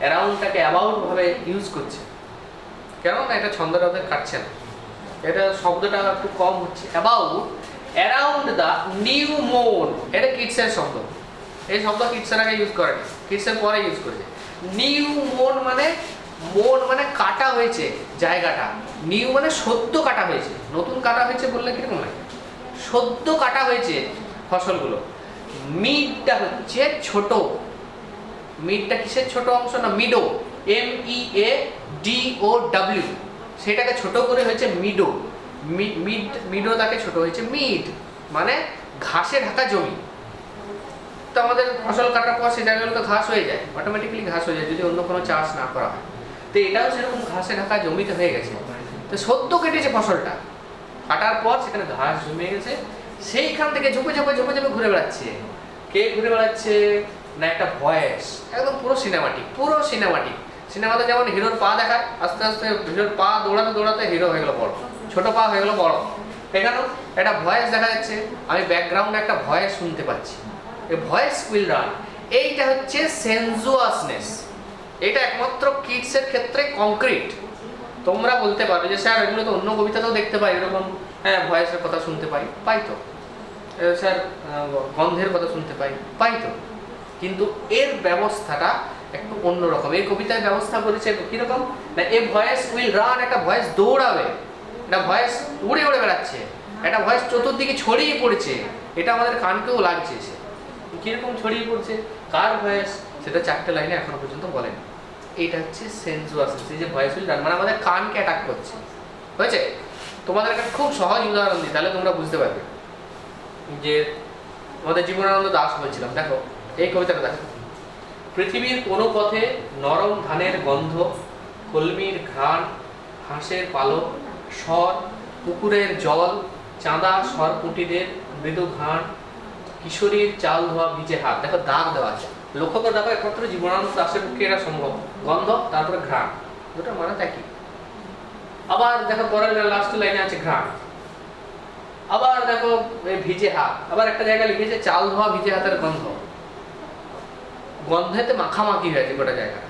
অ্যারাউন্ডটাকে অ্যাবাউট ভাবে ইউজ করছে, কেননা এটা ছন্দটা ওদের কাটছে না, এটা শব্দটা একটু কম হচ্ছে। About around the new moon, এটা কিডসের শব্দ, এই শব্দ কিডসের আগে ইউজ করেনি, কিডসের পরে ইউজ করেছে। নিউ মুন মানে মন মানে কাটা হয়েছে জায়গাটা, নিউ মানে সদ্য কাটা হয়েছে, নতুন কাটা হয়েছে বললে কিরকম লাগে, সদ্য কাটা হয়েছে ফসলগুলো। মিডটা হচ্ছে ছোট, মিডটা কিসের ছোট অংশ না, মিডো, MEADO, সেটাকে ছোট করে হয়েছে মিডো। মিডো তাকে ছোট হয়েছে মিড, মানে ঘাসে ঢাকা জমি। তো আমাদের ফসল কাটার পর সেই জায়গাগুলো তো ঘাস হয়ে যায়, অটোমেটিক্যালি ঘাস হয়ে যায় যদি অন্য কোনো চাষ না করা হয়। তো এটাও সেরকম ঘাসে ঢাকা জমিতে হয়ে গেছে। তো সদ্য কেটেছে ফসলটা, কাটার পর সেখানে ঘাস জমে গেছে, সেইখান থেকে ঝুপে ঝুপে ঝুপে ঝুপে ঘুরে বেড়াচ্ছে। কে ঘুরে বেড়াচ্ছে না, একটা ভয়েস, একদম পুরো সিনেমাটিক, পুরো সিনেমাটিক। সিনেমাতে যেমন হিরোর পা দেখায়, আস্তে আস্তে হিরোর পা দৌড়াতে দৌড়াতে হিরো হয়ে গেল বড়, ছোট পা হয়ে গেল বড়। এখানেও একটা ভয়েস দেখা যাচ্ছে, আমি ব্যাকগ্রাউন্ডে একটা ভয়েস শুনতে পাচ্ছি, এই ভয়েস উইল রান। এইটা হচ্ছে সেনজুয়াসনেস, এটা একমাত্র কিডসের ক্ষেত্রে কংক্রিট। তোমরা বলতে পারবে যে স্যার এগুলো তো অন্য কবিতাতেও দেখতে পাই এরকম, হ্যাঁ ভয়েসের কথা শুনতে পাই তো স্যার, গন্ধের কথা শুনতে পাই তো, কিন্তু এর ব্যবস্থাটা একটু অন্যরকম। এই কবিতায় ব্যবস্থা করেছে কিরকম না, এ ভয়েস উইল রান, একটা ভয়েস দৌড়াবে, একটা ভয়েস উড়ে উড়ে বেড়াচ্ছে, একটা ভয়েস চতুর্দিকে ছড়িয়ে পড়েছে, এটা আমাদের কানকেও লাগছে। সে কিরকম ছড়িয়ে পড়ছে, কার ভয়েস, সেটা 4টে লাইনে এখনো পর্যন্ত বলেন। এইটা হচ্ছে সেনজুয়াসনেস, এই যে ভয়েস উইল রান মানে আমাদের কানকে অ্যাটাক করছে। হয়েছে? তোমাদের একটা খুব সহজ উদাহরণ দিই, তাহলে তোমরা বুঝতে পারবে। যে আমাদের জীবনানন্দ দাশ বলছিলাম, দেখো এই কবিতাটা দেখো, পৃথিবীর কোনো পথে নরম ধানের গন্ধ, কলমির ঘ্রাণ, হাঁসের পালক, স্বর, পুকুরের জল, চাঁদা সরপুটিদের মৃদু ঘ্রাণ, কিশোরীর চাল ধোয়া ভিজে হাত। দেখো দাগ দেওয়া আছে, লক্ষ্য করে দেখো একমাত্র জীবনানন্দ দাশের পক্ষে এটা সম্ভব। গন্ধ তারপরে ঘ্রাণ, দুটো মানে একই। আবার দেখো পরের লাস্ট লাইনে আছে ঘ্রাণ, আবার দেখো ভিজে হাত, আবার একটা জায়গায় লিখেছে চাল ধোয়া ভিজে হাতের গন্ধ, গন্ধেতে মাখামাখি হয়েছে গোটা জায়গা।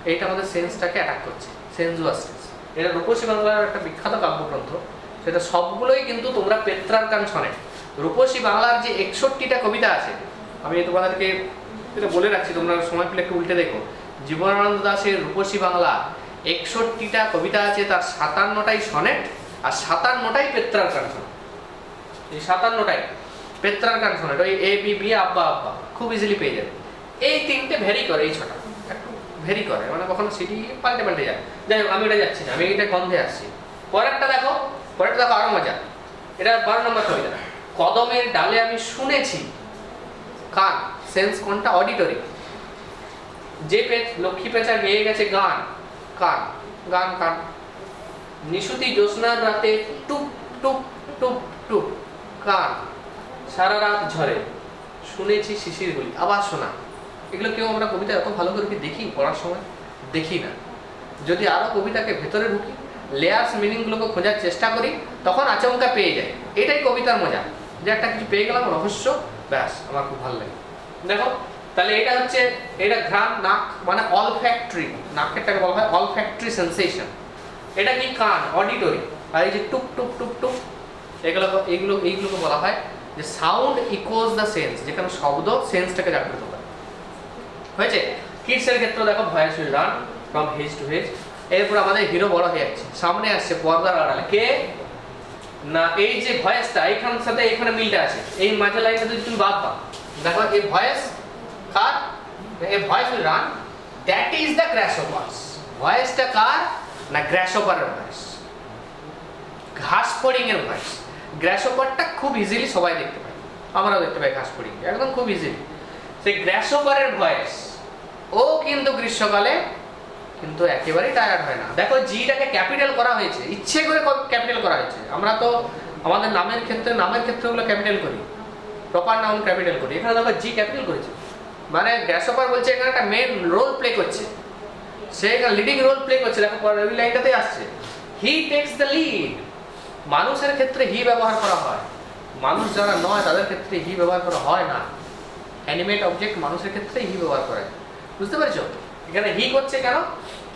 এইটা আমাদের সেন্সটাকে অ্যাটাক করছে, সেন্সুয়াসনেস। এটা রূপসী বাংলার একটা বিখ্যাত কাব্যগ্রন্থ, সেটা সবগুলোই কিন্তু তোমরা পেত্রার্কান শোনে। রূপসী বাংলার যে 61টা কবিতা আছে, আমি তোমাদেরকে এটা বলে রাখছি, তোমরা সময় পেলে একটু উল্টে দেখো। জীবনানন্দ দাশের রূপসী বাংলা 61টা কবিতা আছে, তার 57টাই সনেট আর 57টাই পেত্রার্কান শোনেট। এই 57টাই পেত্রার্কান শোনেট, ওই ABB আব্বা আব্বা খুব ইজিলি পেয়ে যাবে। এই 3টে ভ্যারি করে, এই 6টা একটু ভ্যারি করে, মানে কখনো সিটি পাল্টে যায়। যাই হোক আমি এটা যাচ্ছি না, আমি এটা গন্ধে আসছি। পরেরটা দেখো আরো মজা, এটা 12 নম্বর কবিতা। কদমের ডালে আমি শুনেছি, কান, সেন্স কোনটা, অডিটরি। যে লক্ষ্মী পেঁচা গেয়ে গেছে গান, কান, গান কান। নিশুতি জ্যোৎস্নার রাতে টুপ টুপ টুপ টুপ, কান, সারা রাত ঝরে শুনেছি শিশির গুলি, আবার শোনা। এগুলো কেউ আমরা কবিতা এত ভালো করে দেখি পড়ার সময়? দেখি না। যদি আরো কবিতাকে ভেতরে ঢুকি, লেয়ার্স মিনিংগুলোকে খোঁজার চেষ্টা করি, তখন আচমকা পেয়ে যায়। এটাই কবিতার মজা, যে একটা কিছু পেয়ে গেলাম, রহস্য ব্যাস আমার খুব ভালো লাগে। দেখো তাহলে এটা হচ্ছে, এটা ঘ্রাণ, নাক মানে অলফ্যাক্টরি, নাকেরটাকে বলা হয় অলফ্যাক্টরি সেন্সেশন। এটা কি কান, অডিটরি। আর এই যে টুক টুক টুক টুক এইগুলোকে বলা হয় যে সাউন্ড ইকোজ দ্য সেন্স, যেখানে শব্দ সেন্সটাকে জাগ্রত করে। হয়েছে? কিডসের ক্ষেত্রে দেখো voice will run from hedge to hedge. এরপর আমাদের হিরো বড় হয়ে যাচ্ছে, সামনে আসছে পর্দার আড়ালে কে না, এই যে ভয়েসটা এইখানের সাথে এখানে মিলটা আছে, এই মাঝে লাইনটা যদি তুমি বাদ দাও, দেখো এই ভয়েস কার, এই voice will run, that is the grasshopper's. ভয়েসটা কার না, গ্রাসহপারের ভয়েস, ঘাস ফড়িং এর ভয়েস। গ্রাসহপারটা খুব ইজিলি সবাই দেখতে পায়, আমরাও দেখতে পাই ঘাস ফড়িং একদম খুব ইজিলি। সেই গ্রাসহপারের ভয়েস, ও কিন্তু গ্রীষ্মকালে কিন্তু একেবারেই টায়ার্ড হয় না। দেখো জিটাকে ক্যাপিটাল করা হয়েছে, ইচ্ছে করে ক্যাপিটাল করা হয়েছে। আমরা তো আমাদের নামের ক্ষেত্রগুলো ক্যাপিটাল করি, প্রপার নাউন ক্যাপিটাল করি, এখানে দেখো জি ক্যাপিটাল করেছে, মানে গ্রাসহপার বলছে এখানে একটা মেন রোল প্লে করছে, সে এখানে লিডিং রোল প্লে করছে। দেখো পরের লাইনটাতেই আসছে, হি টেকস দ্য লিড। মানুষের ক্ষেত্রে হি ব্যবহার করা হয়, মানুষ যারা নয় তাদের ক্ষেত্রে হি ব্যবহার করা হয় না। অ্যানিমেট অবজেক্ট মানুষের ক্ষেত্রে হি ব্যবহার করে, বুঝতে পেরেছো? এখানে হি করছে কেন,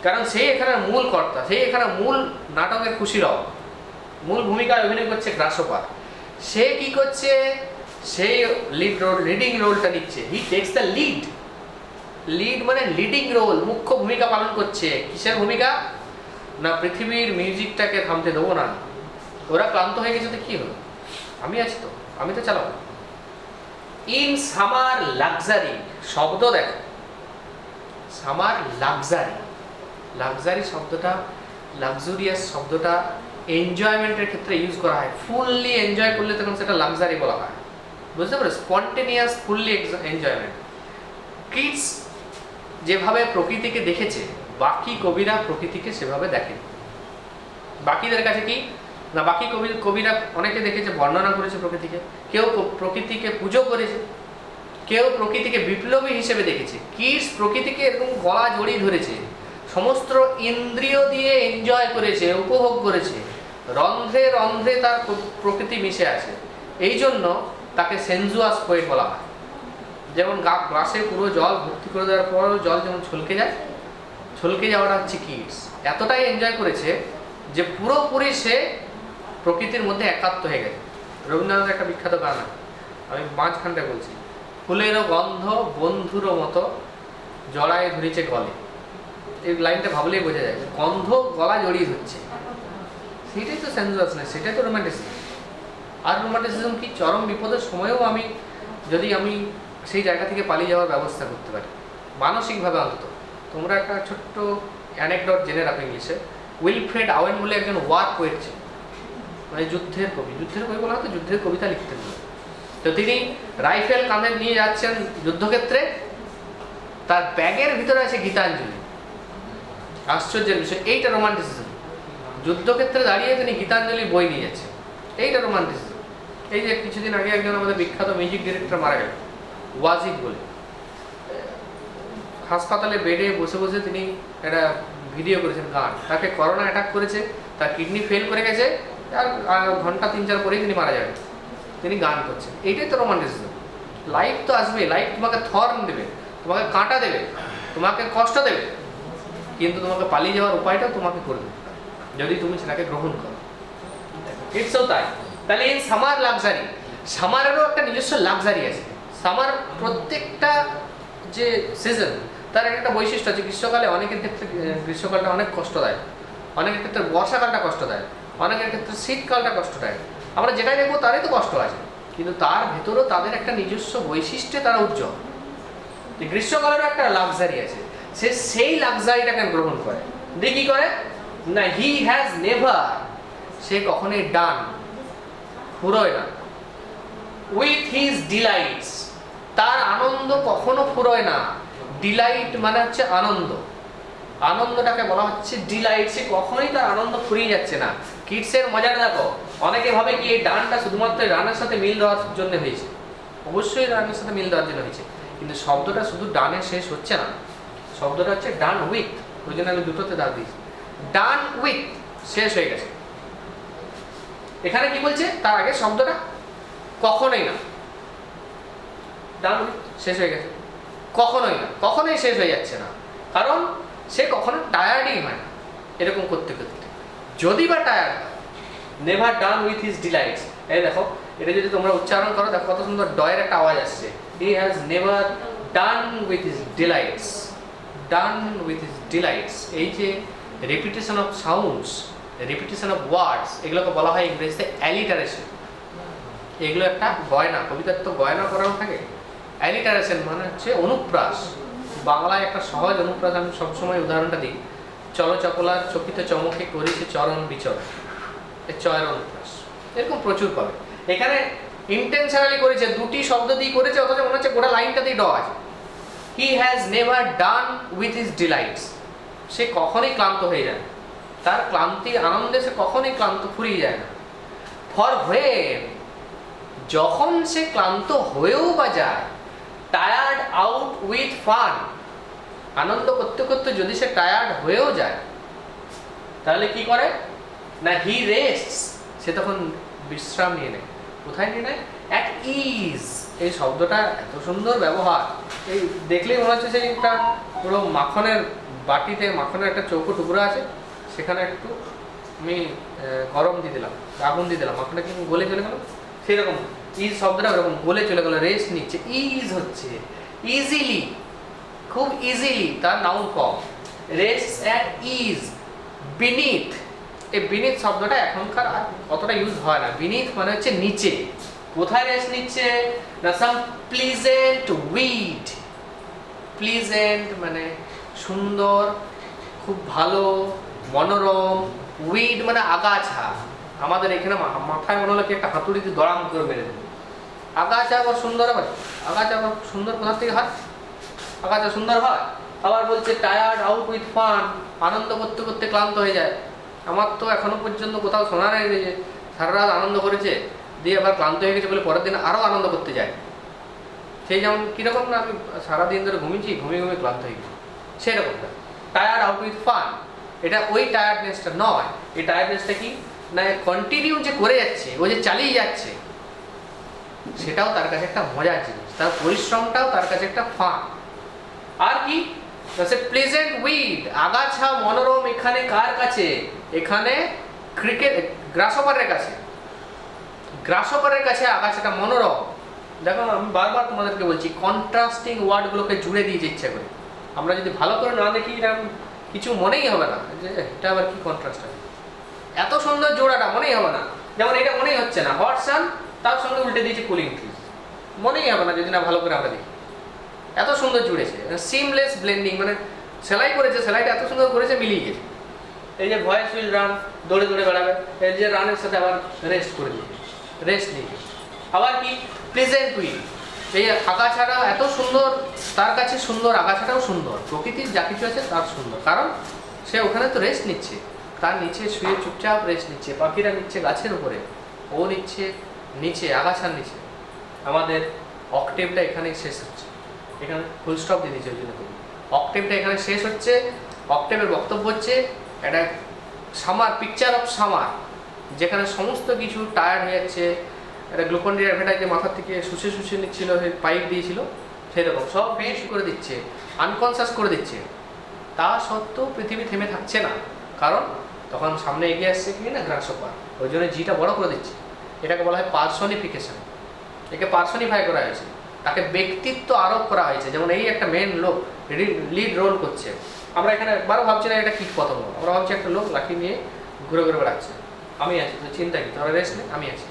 কারণ সেই এখানে মূল কর্তা, সেই এখানে মূল নাটকের খুশিরাও, মূল ভূমিকায় অভিনয় করছে গ্রাসহপার। সে কি করছে, সেই লিডিং রোলটা নিচ্ছে, হি টেকস দ্য লিড। লিড মানে লিডিং রোল, মুখ্য ভূমিকা পালন করছে। কিসের ভূমিকা না, পৃথিবীর মিউজিকটাকে থামতে দেবো না। ওরা ক্লান্ত হয়ে গেছে তো কি হলো, আমি আছি তো, আমি তো চালাবো। ইন সামার লাক্সারি, শব্দ দেখো, সামার লাক্সারি, লাক্সারি শব্দটা, লাক্সুরিয়াস শব্দটা এনজয়মেন্টের ক্ষেত্রে ইউজ করা হয়। ফুললি এনজয় করলে তখন সেটা লাক্সারি বলা হয়, বুঝতে পারো? Spontaneous fully enjoyment. কিডস যেভাবে প্রকৃতিকে দেখেছে, বাকি কবিরা প্রকৃতিকে সেভাবে দেখেন। বাকিদের কাছে কি না, বাকি কবিরা অনেকে দেখেছে, বর্ণনা করেছে প্রকৃতিকে, কেউ প্রকৃতিকে পুজো করেছে, কেউ প্রকৃতিকে বিপ্লবী হিসেবে দেখেছে। কিডস প্রকৃতিকে এরকম গলা জড়িয়ে ধরেছে, সমস্ত ইন্দ্রিয় দিয়ে এনজয় করেছে, উপভোগ করেছে, রন্ধ্রে রন্ধ্রে তার প্রকৃতি মিশে আছে। এই জন্য তাকে সেনজুয়াস পোয়েট বলা হয়। যেমন গ্লাসে পুরো জল ভর্তি করে দেওয়ার পর জল যেমন ছলকে যায়, ছলকে যাওয়াটা হচ্ছে কিডস। এতটাই এনজয় করেছে যে পুরোপুরি সে প্রকৃতির মধ্যে একাত্ম হয়ে গেছে। রবীন্দ্রনাথের একটা বিখ্যাত গান, আমি মাঝখানটা বলছি, ফুলেরও গন্ধ বন্ধুরও মতো জড়ায় ধরেছে গলে। এই লাইনটা ভাবলেই বোঝা যায়, গন্ধ গলা জড়িয়ে ধরছে, সেটাই তো সেনজুয়াসনেস, সেটাই তো রোমান্টিসিজম। আর রোমান্টিসিজম কি, চরম বিপদের সময়েও যদি আমি সেই জায়গা থেকে পালিয়ে যাওয়ার ব্যবস্থা করতে পারি, মানসিকভাবে অন্তত। তোমরা একটা ছোট্ট অ্যানেকডট জেনে রাখো, ইংলিশে উইলফ্রেড আওয়েন বলে একজন ওয়ার পোয়েট ছিল, মানে যুদ্ধের কবি বলা হতো, যুদ্ধের কবিতা লিখতেন। তো তিনি রাইফেল কাঁধে নিয়ে যাচ্ছেন যুদ্ধক্ষেত্রে, তার ব্যাগের ভিতরে আছে গীতাঞ্জলি। আশ্চর্যের বিষয়, এইটা রোমান্টিসিজম। যুদ্ধক্ষেত্রে দাঁড়িয়ে তিনি গীতাঞ্জলি বই নিয়ে যাচ্ছেন, এইটা রোমান্টিসিজম। এই যে কিছুদিন আগে একজন আমাদের বিখ্যাত মিউজিক ডিরেক্টর মারা গেল, ওয়াজিদ বলে, হাসপাতালে বেডে বসে বসে তিনি একটা ভিডিও করেছেন গান। তাকে করোনা অ্যাটাক করেছে, তার কিডনি ফেল করে গেছে, আর ঘন্টা 3-4 পরেই তিনি মারা যাবেন, তিনি গান করছেন। এইটাই তো রোমান্টিসিজম। লাইফ তো আসবে, লাইফ তোমাকে থর্ন দেবে, তোমাকে কাঁটা দেবে, তোমাকে কষ্ট দেবে, কিন্তু তোমাকে পালিয়ে যাওয়ার উপায়টাও তোমাকে করবে যদি তুমি সেটাকে গ্রহণ করো। ইটসও তাই। তাহলে এই সামার লাক্সারি, সামারেরও একটা নিজস্ব লাক্সারি আছে। সামার প্রত্যেকটা যে সিজন তার একটা বৈশিষ্ট্য আছে। গ্রীষ্মকালে অনেকের ক্ষেত্রে গ্রীষ্মকালটা অনেক কষ্টদায়ক, অনেকের ক্ষেত্রে বর্ষাকালটা কষ্টদায়ক, অনেকের ক্ষেত্রে শীতকালটা কষ্টদায়ক। আমরা যেটাই দেখবো তারই তো কষ্ট আছে, কিন্তু তার ভেতরেও তাদের একটা নিজস্ব বৈশিষ্ট্যে তারা উজ্জ্বল। গ্রীষ্মকালেরও একটা লাক্সারি আছে, সে সেই লাক্সারিটাকে গ্রহণ করে। দিয়ে কি করে না, হি হ্যাজ নেভার, সে কখনোই ডান ফুরোয় না, উইথ হিজ ডিলাইটস, তার আনন্দ কখনো ফুরোয় না। ডিলাইট মানে হচ্ছে আনন্দ, আনন্দটাকে বলা হচ্ছে ডিলাইট। সে কখনোই তার আনন্দ ফুরিয়ে যাচ্ছে না। কিডসের মজাটা দেখো, অনেকে ভাবে কি এই ডানটা শুধুমাত্র রানের সাথে মিল দেওয়ার জন্য হয়েছে, অবশ্যই রানের সাথে মিল দেওয়ার জন্য হয়েছে, কিন্তু শব্দটা শুধু ডানে শেষ হচ্ছে না, শব্দটা হচ্ছে ডান উইথ, ওই জন্য আমি দুটোতে দাগ দিয়েছি, ডান উইথ শেষ হয়ে গেছে। এখানে কি বলছে, তার আগে শব্দটা কখনোই না, ডান শেষ হয়ে গেছে। কখনোই না, কখনোই শেষ হয়ে যাচ্ছে না, কারণ সে কখনো টায়ার্ডই হয় না এরকম করতে করতে। যদি বা টায়ার্ড হয়, never done with his delights. এই দেখো, এটা যদি তোমরা উচ্চারণ করো দেখো কত সুন্দর ডয়ের একটা আওয়াজ আসছে। হি has never done with his delights, done with his delights. এই যে repetition of sounds, repetition of words, এগুলোকে বলা হয় ইংরেজিতে অ্যালিটারেশন। এগুলো একটা গয়না, কবিতার তো গয়না করানো থাকে। অ্যালিটারেশন মানে হচ্ছে অনুপ্রাস। বাংলায় একটা সহজ অনুপ্রাস আমি সবসময় উদাহরণটা দিই, চলচকলার চকিত চমকে করেছে চরণ বিচরণ, এই চয়ের অনুপ্রাস। এরকম প্রচুর পাবে। এখানে ইন্টেনশনালি করেছে, দুটি শব্দ দিয়ে করেছে, অথচ মনে হচ্ছে গোটা লাইনটাতেই ড আছে। He has never done with his delights. সে কখনোই ক্লান্ত হয়ে যায় না, তার ক্লান্তি আনন্দে সে কখনোই ক্লান্ত ফুরিয়ে যায় না। ফর হোয়েন, যখন সে ক্লান্ত হয়েও বা যায়, টায়ার্ড আউট উইথ ফান, আনন্দ করতে করতে যদি সে টায়ার্ড হয়েও যায়, তাহলে কি করে না, হি রেস্টস, সে তখন বিশ্রাম নিয়ে নেয়। কোথায় নিয়ে নেয়? At is. এই শব্দটা এত সুন্দর ব্যবহার, এই দেখলেই মনে হচ্ছে সেই একটা পুরো মাখনের বাটিতে মাখনের একটা চৌকো টুকরো আছে, সেখানে একটু আমি গরম দিয়ে দিলাম, আগুন দিয়ে দিলাম, মাখনটা কি গলে চলে গেল, সেরকম ইজ শব্দটা ওরকম গলে চলে গেল, রেস্ট নিচ্ছে। ইজ হচ্ছে ইজিলি, খুব ইজিলি, তার noun form. Rest at is. Beneath, এই বিনিথ শব্দটা এখনকার আর অতটা ইউজ হয় না। বিনিথ মানে হচ্ছে নিচে। কোথায় রেস্ট নিচ্ছে না, সাম প্লিজেন্ট উইড। প্লিজেন্ট মানে সুন্দর, খুব ভালো, মনোরম। উইড মানে আগাছা। আমাদের এখানে মাথায় মনে হলো কি একটা হাতুড়ি দিয়ে দড়াম করে মেরে দেবে। আগাছা আবার সুন্দর হবে, আগাছা আবার সুন্দর কোথা থেকে হয়? আগাছা সুন্দর হয়। আবার বলছে টায়ার্ড আউট উইথ ফান, আনন্দ করতে করতে ক্লান্ত হয়ে যায়। আমার তো এখনো পর্যন্ত কোথাও শোনা নেই যে সারা রাত আনন্দ করেছে দিয়ে আবার ক্লান্ত হয়ে গেছে বলে পরের দিন আরও আনন্দ করতে যায়। সেই যেমন কীরকম না, আমি সারাদিন ধরে ঘুমিয়েছি, ঘুমিয়ে ঘুমিয়ে ক্লান্ত হয়ে গেছি, সেরকম না। টায়ার্ড আউট উইথ ফান, এটা ওই টায়ার্ডনেসটা নয়। এই টায়ার্ডনেসটা কি না, কন্টিনিউ যে করে যাচ্ছে, ও যে চালিয়ে যাচ্ছে, সেটাও তার কাছে একটা মজার জিনিস, তার পরিশ্রমটাও তার কাছে একটা ফান। আর কি সে প্লেজেন্ট উইড, আগাছা মনোরম, এখানে কার কাছে? এখানে ক্রিকেট গ্রাসহপারের কাছে। গ্রাসহপারের কাছে আগাছাটা মনোরম। দেখো আমি বারবার তোমাদেরকে বলছি, কন্ট্রাস্টিং ওয়ার্ডগুলোকে জুড়ে দিয়েছে ইচ্ছা করে। আমরা যদি ভালো করে না দেখি এরকম কিছু মনেই হবে না যে এটা আবার কি কন্ট্রাস্ট আছে, এত সুন্দর জোড়াটা মনেই হবে না। যেমন এটা মনেই হচ্ছে না হট সান, তার সঙ্গে উল্টে দিয়েছে কুলিং ট্রিজ, মনেই হবে না যদি না ভালো করে আমরা দেখি। এত সুন্দর জুড়েছে, সিমলেস ব্লেন্ডিং, মানে সেলাই করেছে, সেলাইটা এত সুন্দর করেছে, মিলিয়ে গেছে। এই যে ভয়েস উইল রান, দৌড়ে দৌড়ে বেড়াবে, এই যে রানের সাথে আবার রেস্ট করে দিয়েছে, রেস্ট নিয়ে। আবার কি প্লেজেন্ট উইল, এই আগাছাটা এত সুন্দর, তার কাছে সুন্দর, আগাছাটাও সুন্দর, প্রকৃতির যা কিছু আছে তার সুন্দর, কারণ সে ওখানে তো রেস্ট নিচ্ছে, তার নিচে শুয়ে চুপচাপ রেস্ট নিচ্ছে। পাখিরা নিচ্ছে গাছের উপরে, ও নিচ্ছে নিচে আগাছার নিচে। আমাদের অক্টেভটা এখানেই শেষ হচ্ছে, এখানে ফুল স্টপ দিয়ে দিচ্ছে। ওই জন্য অক্টেভটা এখানে শেষ হচ্ছে। অক্টেভের বক্তব্য হচ্ছে একটা সামার, পিকচার অফ সামার, যেখানে সমস্ত কিছু টায়ার্ড হয়ে যাচ্ছে। একটা গ্লুকন্ডির অ্যাডভার্টাইজে মাথার থেকে শুষে শুষে নিচ্ছিল, পাইপ দিয়েছিল, সেরকম সব ফেস করে দিচ্ছে, আনকনসিয়াস করে দিচ্ছে। তা সত্ত্বেও পৃথিবী থেমে থাকছে না, কারণ তখন সামনে এগিয়ে আসছে কি না গ্রাসহপার, ওই জন্য জিটা বড় করে দিচ্ছে। এটাকে বলা হয় পার্সনিফিকেশন, একে পার্সনিফাই করা হয়েছে, তাকে ব্যক্তিত্ব আরোপ করা হয়েছে। যেমন এই একটা মেন লোক লিড রোল করছে, আমরা এখানে একবারও ভাবছি না এটা কীট পতঙ্গ, আমরা ভাবছি একটা লোক লাঠি নিয়ে ঘুরে ঘুরে বেড়াচ্ছে, আমি আছি, তো চিন্তা কি, তোরা রেস্ট নেই, আমি আছি,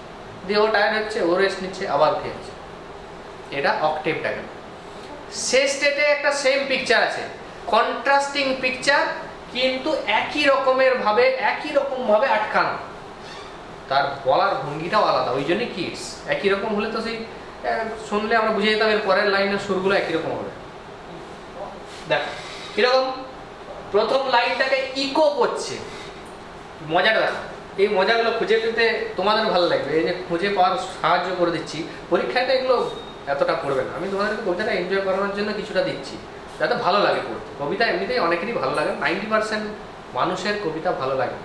দিয়ে ও টায়ার্ড হচ্ছে, ও রেস্ট নিচ্ছে, আবার উঠে যাচ্ছে। এটা অক্টেভটা গেল। শেষ স্টেটে একটা সেম পিকচার আছে, কন্ট্রাস্টিং পিকচার, কিন্তু একই রকম ভাবে আটকানো, তার বলার ভঙ্গিটাও আলাদা। ওই জন্যই কিডস। একই রকম হলে তো সেই শুনলে আমরা বুঝে যেতাম এর পরের লাইনের সুরগুলো একই রকম হবে। দেখো কিরকম, প্রথম লাইনটাকে ইকো করছে, মজাটা দেখো। এই মজাগুলো খুঁজে পেতে তোমাদের ভালো লাগবে, এই যে খুঁজে পাওয়ার সাহায্য করে দিচ্ছি। পরীক্ষাতে এগুলো এতটা পড়বে না, আমি তোমাদেরকে কবিতাটা এনজয় করানোর জন্য কিছুটা দিচ্ছি, যাতে ভালো লাগে পড়তে। কবিতা এমনিতেই অনেকেরই ভালো লাগে, 90% মানুষের কবিতা ভালো লাগে,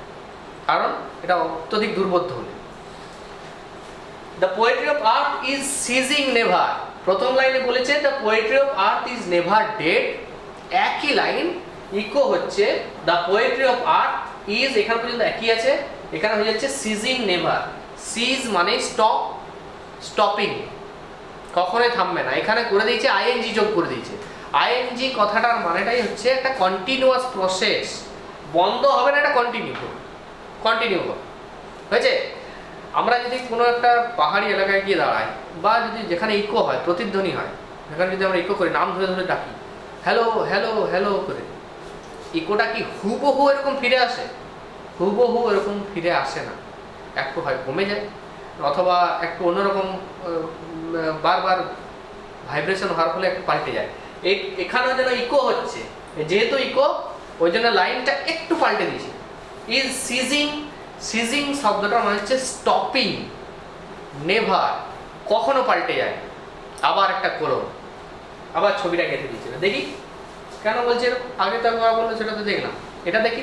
কারণ এটা অত্যধিক দুর্বোধ্য হলে। The poetry of art is seizing never, প্রথম লাইনে বলেছে the poetry of earth is never dead, একই লাইন ইকো হচ্ছে the poetry of earth is, এখানে পর্যন্ত একই আছে, এখানে হয়ে যাচ্ছে সিজিং নেভার। সিজ মানে স্টপ, স্টপিং, কখনোই থামবে না, এখানে করে দিয়েছে আইএনজি যোগ করে দিয়েছে। আইএনজি কথাটার মানেটাই হচ্ছে একটা কন্টিনিউয়াস প্রসেস, বন্ধ হবে না, এটা কন্টিনিউ হবে, কন্টিনিউ হবে, হয়েছে। আমরা যদি কোনো একটা পাহাড়ি এলাকায় গিয়ে দাঁড়াই বা যদি যেখানে ইকো হয়, প্রতিধ্বনি হয়, সেখানে যদি আমরা ইকো করি, নাম ধরে ধরে ডাকি হ্যালো হ্যালো হ্যালো করে, ইকোটা কি হুবহু এরকম ফিরে আসে? হুবহু এরকম ফিরে আসে না, একটু হয় কমে যায় অথবা একটু অন্যরকম বারবার ভাইব্রেশন হওয়ার ফলে একটু পাল্টে যায়। এখানেও যেন ইকো হচ্ছে, যেহেতু ইকো ওই জন্য লাইনটা একটু পাল্টে দিয়েছে। ইজ সিজিং, সিজিং শব্দটা মানে হচ্ছে স্টপিং, নেভার, কখনো পাল্টে যায়। আবার একটা করো, আবার ছবিটা গেঁথে দিয়েছিল, দেখি কেন বলছে এরকম, আগে তো একবার বললো সেটা তো দেখলাম, এটা দেখি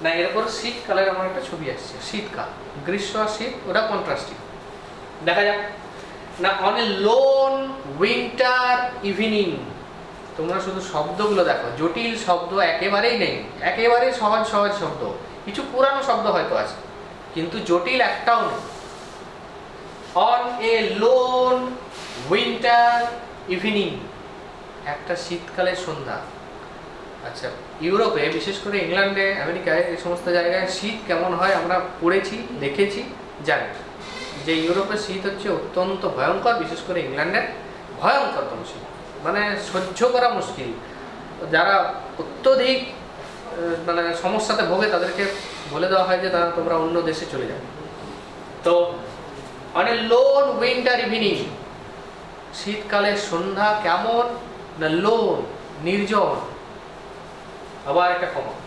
না। এরপর শীতকালের আমার একটা ছবি আসছে, শীতকাল, গ্রীষ্ম আর শীত, ওটা কন্ট্রাস্টিং, দেখা যাক না। On a loan winter evening, তোমরা শুধু শব্দগুলো দেখো, জটিল শব্দ একেবারেই নেই, একেবারেই সহজ সহজ শব্দ, কিছু পুরানো শব্দ হয়তো আছে কিন্তু জটিল একটাও নেই। On a loan winter evening, একটা শীতকালের সন্ধ্যা। আচ্ছা, ইউরোপে বিশেষ করে ইংল্যান্ডে, আমেরিকায়, এই সমস্ত জায়গায় শীত কেমন হয় আমরা পড়েছি, দেখেছি, জানি যে ইউরোপের শীত হচ্ছে অত্যন্ত ভয়ঙ্কর, বিশেষ করে ইংল্যান্ডের ভয়ঙ্করতম শীত, মানে সহ্য করা মুশকিল। যারা অত্যধিক মানে সমস্যাতে ভোগে তাদেরকে বলে দেওয়া হয় যে তারা তোমরা অন্য দেশে চলে যাবে। তো মানে লোন উইন্টার ইভিনিং, শীতকালের সন্ধ্যা কেমন না, লোন, নির্জন। আবার একটা কমন,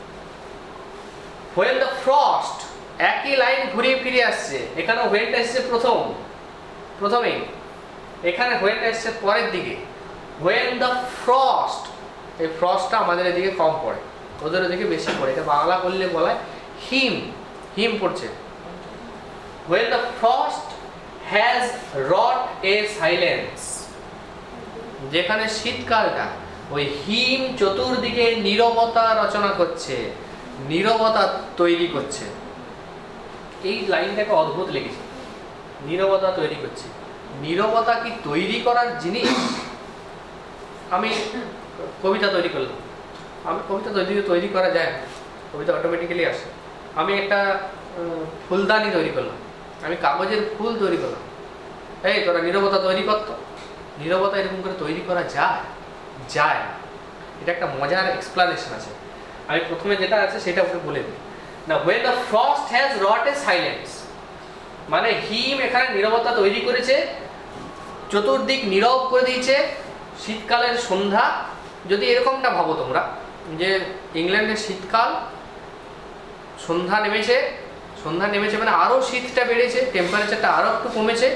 হোয়েন দ্য ফ্রস্ট, একই লাইন ঘুরিয়ে ফিরে আসছে, এখানে হোয়েনটা এসছে প্রথমেই, এখানে হোয়েনটা এসছে পরের দিকে। হোয়েন দ্য ফ্রস্ট, এই ফ্রস্টটা আমাদের এদিকে কম পড়ে, ওদের ওদিকে বেশি পড়ে, এটা বাংলা করলে বলায় হিম, হিম পড়ছে। When the frost has wrought a silence, যেখানে শীতকালটা ওই হিম চতুর্দিকে নীরবতা রচনা করছে, নীরবতা তৈরি করছে। এই লাইনটাকে অদ্ভুত লেগেছে, নীরবতা তৈরি করছে। নীরবতা কি তৈরি করার জিনিস? আমি কবিতা তৈরি করলাম, আমি কবিতা তৈরি করা যায়, কবিতা অটোমেটিক্যালি আসে। আমি একটা ফুলদানি তৈরি করলাম, আমি কাগজের ফুল তৈরি করলাম, এই তোরা নীরবতা তৈরি করতো, নীরবতা এরকম করে তৈরি করা যায়? যায় না। এটা একটা মজার এক্সপ্লানেশন আছে, আমি প্রথমে যেটা আছে সেটা ওকে বলে দিই না। When the frost has wrought a silence, মানে হিম এখানে নীরবতা তৈরি করেছে, চতুর্দিক নীরব করে দিয়েছে। শীতকালের সন্ধ্যা, যদি এরকমটা ভাবো তোমরা যে ইংল্যান্ডের শীতকাল, সন্ধ্যা নেমেছে মানে আরও শীতটা বেড়েছে, টেম্পারেচারটা আরও একটু কমেছে,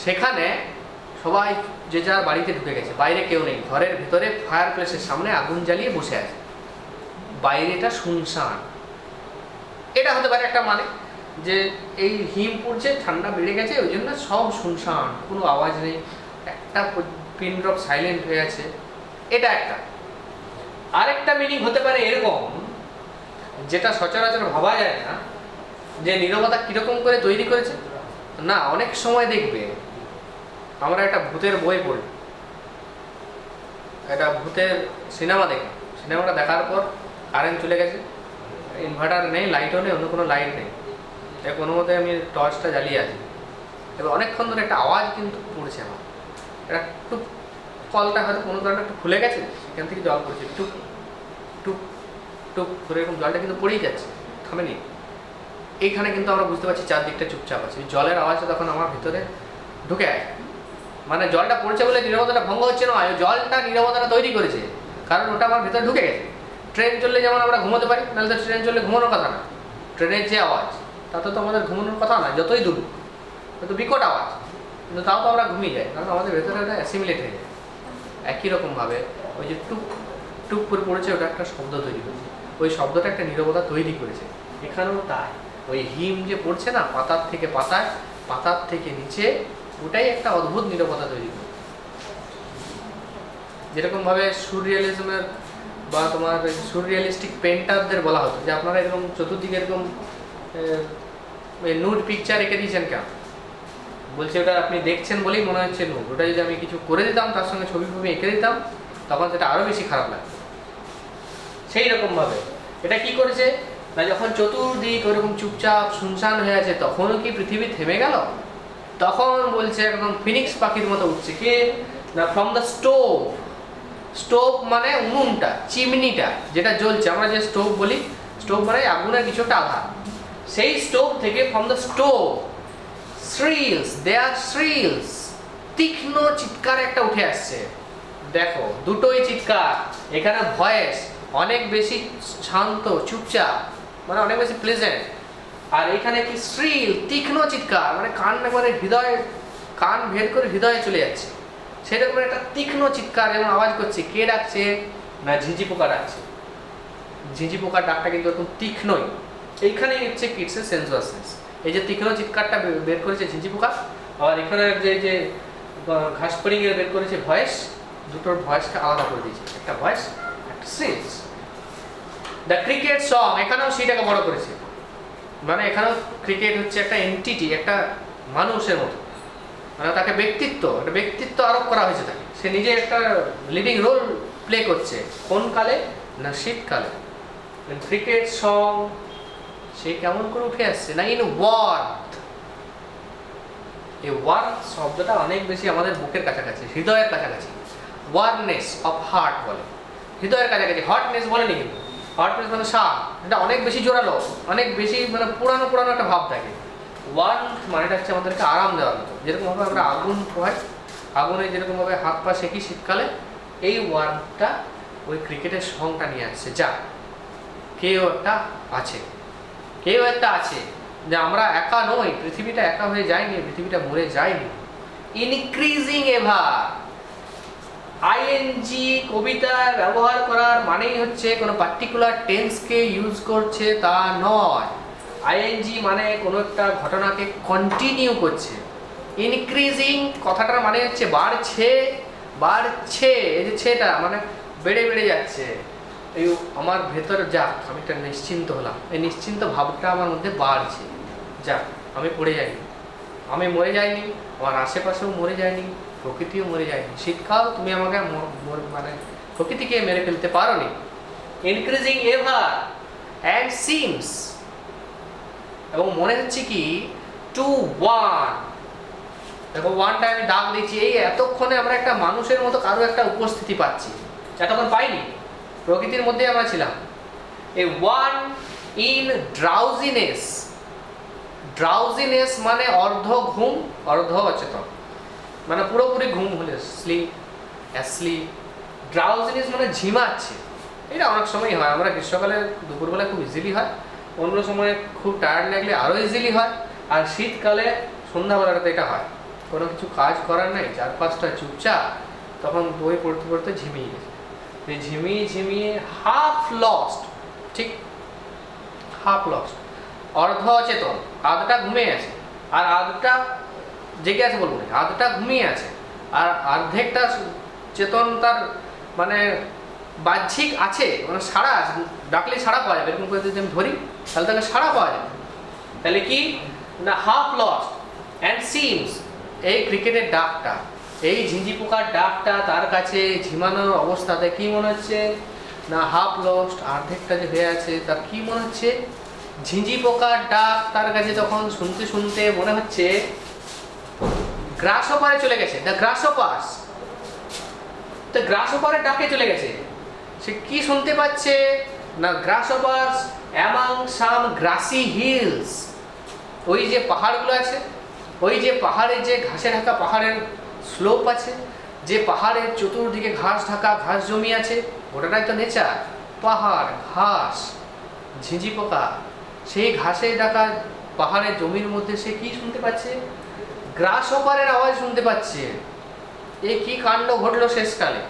সেখানে সবাই যে যার বাড়িতে ঢুকে গেছে, বাইরে কেউ নেই, ঘরের ভিতরে ফায়ার প্লেসের সামনে আগুন জ্বালিয়ে বসে আছে, বাইরেটা শুনশান। এটা হতে পারে একটা মানে যে এই হিম পড়ছে, ঠান্ডা বেড়ে গেছে, ওই জন্য সব শুনশান, কোনো আওয়াজ নেই, একটা পিন ড্রপ সাইলেন্ট হয়ে আছে, এটা একটা। আরেকটা মিনিং হতে পারে এরকম, যেটা সচরাচর ভাবা যায় না, যে নীরবতা কিরকম করে তৈরি করেছে না। অনেক সময় দেখবে আমরা একটা ভূতের বই পড়ি, একটা ভূতের সিনেমা দেখি, সিনেমাটা দেখার পর কারেন্ট চলে গেছে, ইনভার্টার নেই, লাইটও নেই, অন্য কোনো লাইট নেই, কোনো মতে আমি টর্চটা জ্বালিয়ে আছি, এবার অনেকক্ষণ ধরে একটা আওয়াজ কিন্তু পড়ছে আমার, এটা টুক, কলটা হয়তো কোনো কারণে একটু খুলে গেছে, সেখান থেকে জল পড়ছে, টুক টুক টুক করে, এরকম জলটা কিন্তু পড়েই যাচ্ছে, থামেনি। এইখানে কিন্তু আমরা বুঝতে পারছি চারদিকটা চুপচাপ আছে, জলের আওয়াজটা তখন আমার ভিতরে ঢুকে আসে, মানে জলটা পড়ছে বলে নীরবতাটা ভঙ্গ হচ্ছে না, জলটা নীরবতাটা তৈরি করেছে, কারণ ওটা আমার ভিতরে ঢুকে গেছে। ট্রেন চললে যেমন আমরা ঘুমোতে পারি, নাহলে তো ট্রেন চললে ঘুমানোর কথা না, ট্রেনের যে আওয়াজ তাতে তো আমাদের ঘুমানোর কথা না, যতই দূর, তো বিকট আওয়াজ, কিন্তু তাও তো আমরা ঘুমিয়ে যাই, কারণ আমাদের ভেতরে ওটা অ্যাসিমিলেট হয়ে যায়। একই রকমভাবে ওই যে টুক টুক করে পড়েছে, ওটা একটা শব্দ তৈরি করেছে, ওই শব্দটা একটা নীরবতা তৈরি করেছে। এখানেও তাই, ওই হিম যে পড়ছে না পাতার থেকে পাতায়, পাতার থেকে নিচে, ওটাই একটা অদ্ভুত নীরবতা তৈরি করে। যেরকমভাবে সুররিয়ালিজমের বা তোমার সুররিয়ালিস্টিক পেন্টারদের বলা হতো যে আপনারা এরকম চতুর্দিকে এরকম নুড পিকচার এঁকে দিয়েছেন কেন, বলছে ওটা আপনি দেখছেন বলেই মনে হচ্ছে নুড, ওটা যদি আমি কিছু করে দিতাম তার সঙ্গে ছবি এঁকে দিতাম তখন সেটা আরও বেশি খারাপ লাগতো। সেই রকমভাবে এটা কি করেছে না, যখন চতুর্দিক ওরকম চুপচাপ শুনশান হয়ে আছে তখনও কি পৃথিবী থেমে গেল? তখন বলছে একদম ফিনিক্স পাখির মতো উঠছে কে না, ফ্রম দ্য স্টোভ। স্টোভ মানে উনুনটা, চিমনিটা যেটা জ্বলছে, আমরা যে স্টোভ বলি, স্টোভ মানে আগুনের কিছু একটা আঘাত, সেই স্টোভ থেকে ফ্রম দ্য স্টোভ শ্রিলস, দেয়ার শ্রিলস, তীক্ষ্ণ চিৎকার একটা উঠে আসছে। দেখো দুটোই চিৎকার, এখানে ভয়েস অনেক বেশি শান্ত চুপচাপ, মানে অনেক বেশি প্লেজেন্ট, আর এখানে কি শ্রিল তীক্ষ্ণ চিৎকার, মানে কান একবারে হৃদয়ে, কান ভেদ করে হৃদয়ে চলে যাচ্ছে, সেরকম একটা তীক্ষ্ণ চিৎকার এবং আওয়াজ করছে। কে ডাকছে না, ঝিঁঝি পোকা ডাকছে। ঝিঁঝি পোকার ডাকটা কিন্তু এরকম তীক্ষ্ণই, এইখানেই হচ্ছে কিডসের সেন্সুয়াসনেস। এই যে তীক্ষ্ণ চিৎকারটা বের করেছে ঝিঁঝি পোকা, আর এখানে যে ঘাস ফড়িংয়ের বের করেছে ভয়েস, দুটোর ভয়েসকে আলাদা করে দিয়েছে, একটা ভয়েস একটা সেন্স। দ্য ক্রিকেট সং, এখানেও সেটাকে বড় করেছে, মানে এখানেও ক্রিকেট হচ্ছে একটা এন্টিটি, একটা মানুষের মতো, মানে তাকে ব্যক্তিত্ব, একটা ব্যক্তিত্ব আরোপ করা হয়েছে তাকে, সে নিজে একটা লিডিং রোল প্লে করছে। কোন কালে না, শীতকালে। ক্রিকেট সং সে কেমন করে উঠে আসছে না, ইন ওয়ার্থ। এই ওয়ার্থ শব্দটা অনেক বেশি আমাদের বুকের কাছাকাছি, হৃদয়ের কাছাকাছি। ওয়ার্মনেস অফ হার্ট বলে, হৃদয়ের কাছাকাছি। হটনেস বলেনি কিন্তু, হটনেস মানে শাক, এটা অনেক বেশি জোরালো, অনেক বেশি মানে পুরানো পুরানো একটা ভাব থাকে। ওয়ার্মথ মানেটা হচ্ছে আমাদেরকে আরাম দেওয়ার মতো, যেরকমভাবে আমরা আগুন পোহাই, আগুনে যেরকমভাবে হাত পা সেঁকি শীতকালে, এই ওয়ার্মটা ওই ক্রিকেটের সংটা নিয়ে আসছে। যা কেউ একটা আছে, কেউ একটা আছে, যে আমরা একা নই, পৃথিবীটা একা হয়ে যায়নি, পৃথিবীটা মরে যায়নি। ইনক্রিজিং এভার, আইএনজি কবিতায় ব্যবহার করার মানেই হচ্ছে কোনো পার্টিকুলার টেন্সকে ইউজ করছে তা নয়। আইএনজি মানে কোনো একটা ঘটনাকে কন্টিনিউ করছে। ইনক্রিজিং কথাটার মানে হচ্ছে বাড়ছে, বাড়ছে, এই যে ছেটা মানে বেড়ে বেড়ে যাচ্ছে। এই আমার ভেতরে যাক, আমি একটা নিশ্চিন্ত হলাম, এই নিশ্চিন্ত ভাবটা আমার মধ্যে বাড়ছে। যাক আমি পড়ে যাইনি, আমি মরে যাইনি, আমার আশেপাশেও মরে যায়নি, প্রকৃতিও মরে যায়নি। শীতকাল তুমি আমাকে মানে প্রকৃতিকে মেরে ফেলতে পারোনি। ইনক্রিজিং এভার অ্যান্ড সিমস, এবং মনে হচ্ছে কি টু ওয়ান। দেখো ওয়ানটা আমি ডাক দিচ্ছি, এই এতক্ষণে আমরা একটা মানুষের মতো কারো একটা উপস্থিতি পাচ্ছি, এতক্ষণ পাইনি, প্রকৃতির মধ্যে আমরা ছিলাম। এ ওয়ান ইন ড্রাউজিনেস, ড্রাউজিনেস মানে অর্ধ ঘুম অর্ধ অচেতন, মানে পুরোপুরি ঘুম হলে স্লিপ, অ্যাসলিপ। ড্রাউজিনেস মানে ঝিমাচ্ছে, এটা অনেক সময় হয়, আমরা গ্রীষ্মকালে দুপুরবেলায় খুব ইজিলি হয়, অন্য সময় খুব টায়ার্ড লাগলে আরও ইজিলি হয়, আর শীতকালে সন্ধ্যাবেলাটাতে এটা হয়, কোনো কিছু কাজ করার নাই, চারপাশটা চুপচাপ, তখন বই পড়তে পড়তে ঝিমিয়ে গেছে, ঝিমিয়ে ঝিমিয়ে হাফ লস্ট, ঠিক হাফ লস্ট, অর্ধ অচেতন, আধটা ঘুমিয়ে আছে আর আধটা জেগে আছে, বলবো না, আধটা ঘুমিয়ে আছে আর অর্ধেকটা চেতন, তার মানে বাহ্যিক আছে, মানে সাড়া আছে, ডাকলে সাড়া পাওয়া যাবে, এরকম করে যদি আমি ধরি তাহলে তাকে সাড়া পাওয়া যাবে। তাহলে কি না, হাফ লস্ট অ্যান্ড সিমস, এই ক্রিকেটের ডাকটা, এই ঝিঁঝি পোকার ডাকটা তার কাছে ঝিমানোর অবস্থাতে কি মনে হচ্ছে না, হাফ লস্ট, অর্ধেকটা যে হয়ে আছে, তার কি মনে হচ্ছে, ঝিঁঝি পোকার ডাক তার কাছে তখন শুনতে শুনতে মনে হচ্ছে গ্রাসহপারে চলে গেছে, দ্য গ্রাসহপার্স, তো গ্রাসহপারের ডাকে চলে গেছে। সে কি শুনতে পাচ্ছে না, গ্রাসহপার্স অ্যামং সাম গ্রাসি হিলস, ওই যে পাহাড়গুলো আছে, ওই যে পাহাড়ের যে ঘাসে ঢাকা পাহাড়ের স্লোপ আছে, যে পাহাড়ের চতুর্দিকে ঘাস ঢাকা ঘাস জমি আছে, ওটাটাই তো নেচার, পাহাড় ঘাস, ঝিঁঝি পোকা, সেই ঘাসে ঢাকা পাহাড়ের জমির মধ্যে সে কি শুনতে পাচ্ছে, গ্রাসহপারের আওয়াজ শুনতে পাচ্ছে। এ কি কাণ্ড ঘটলো শেষকালে,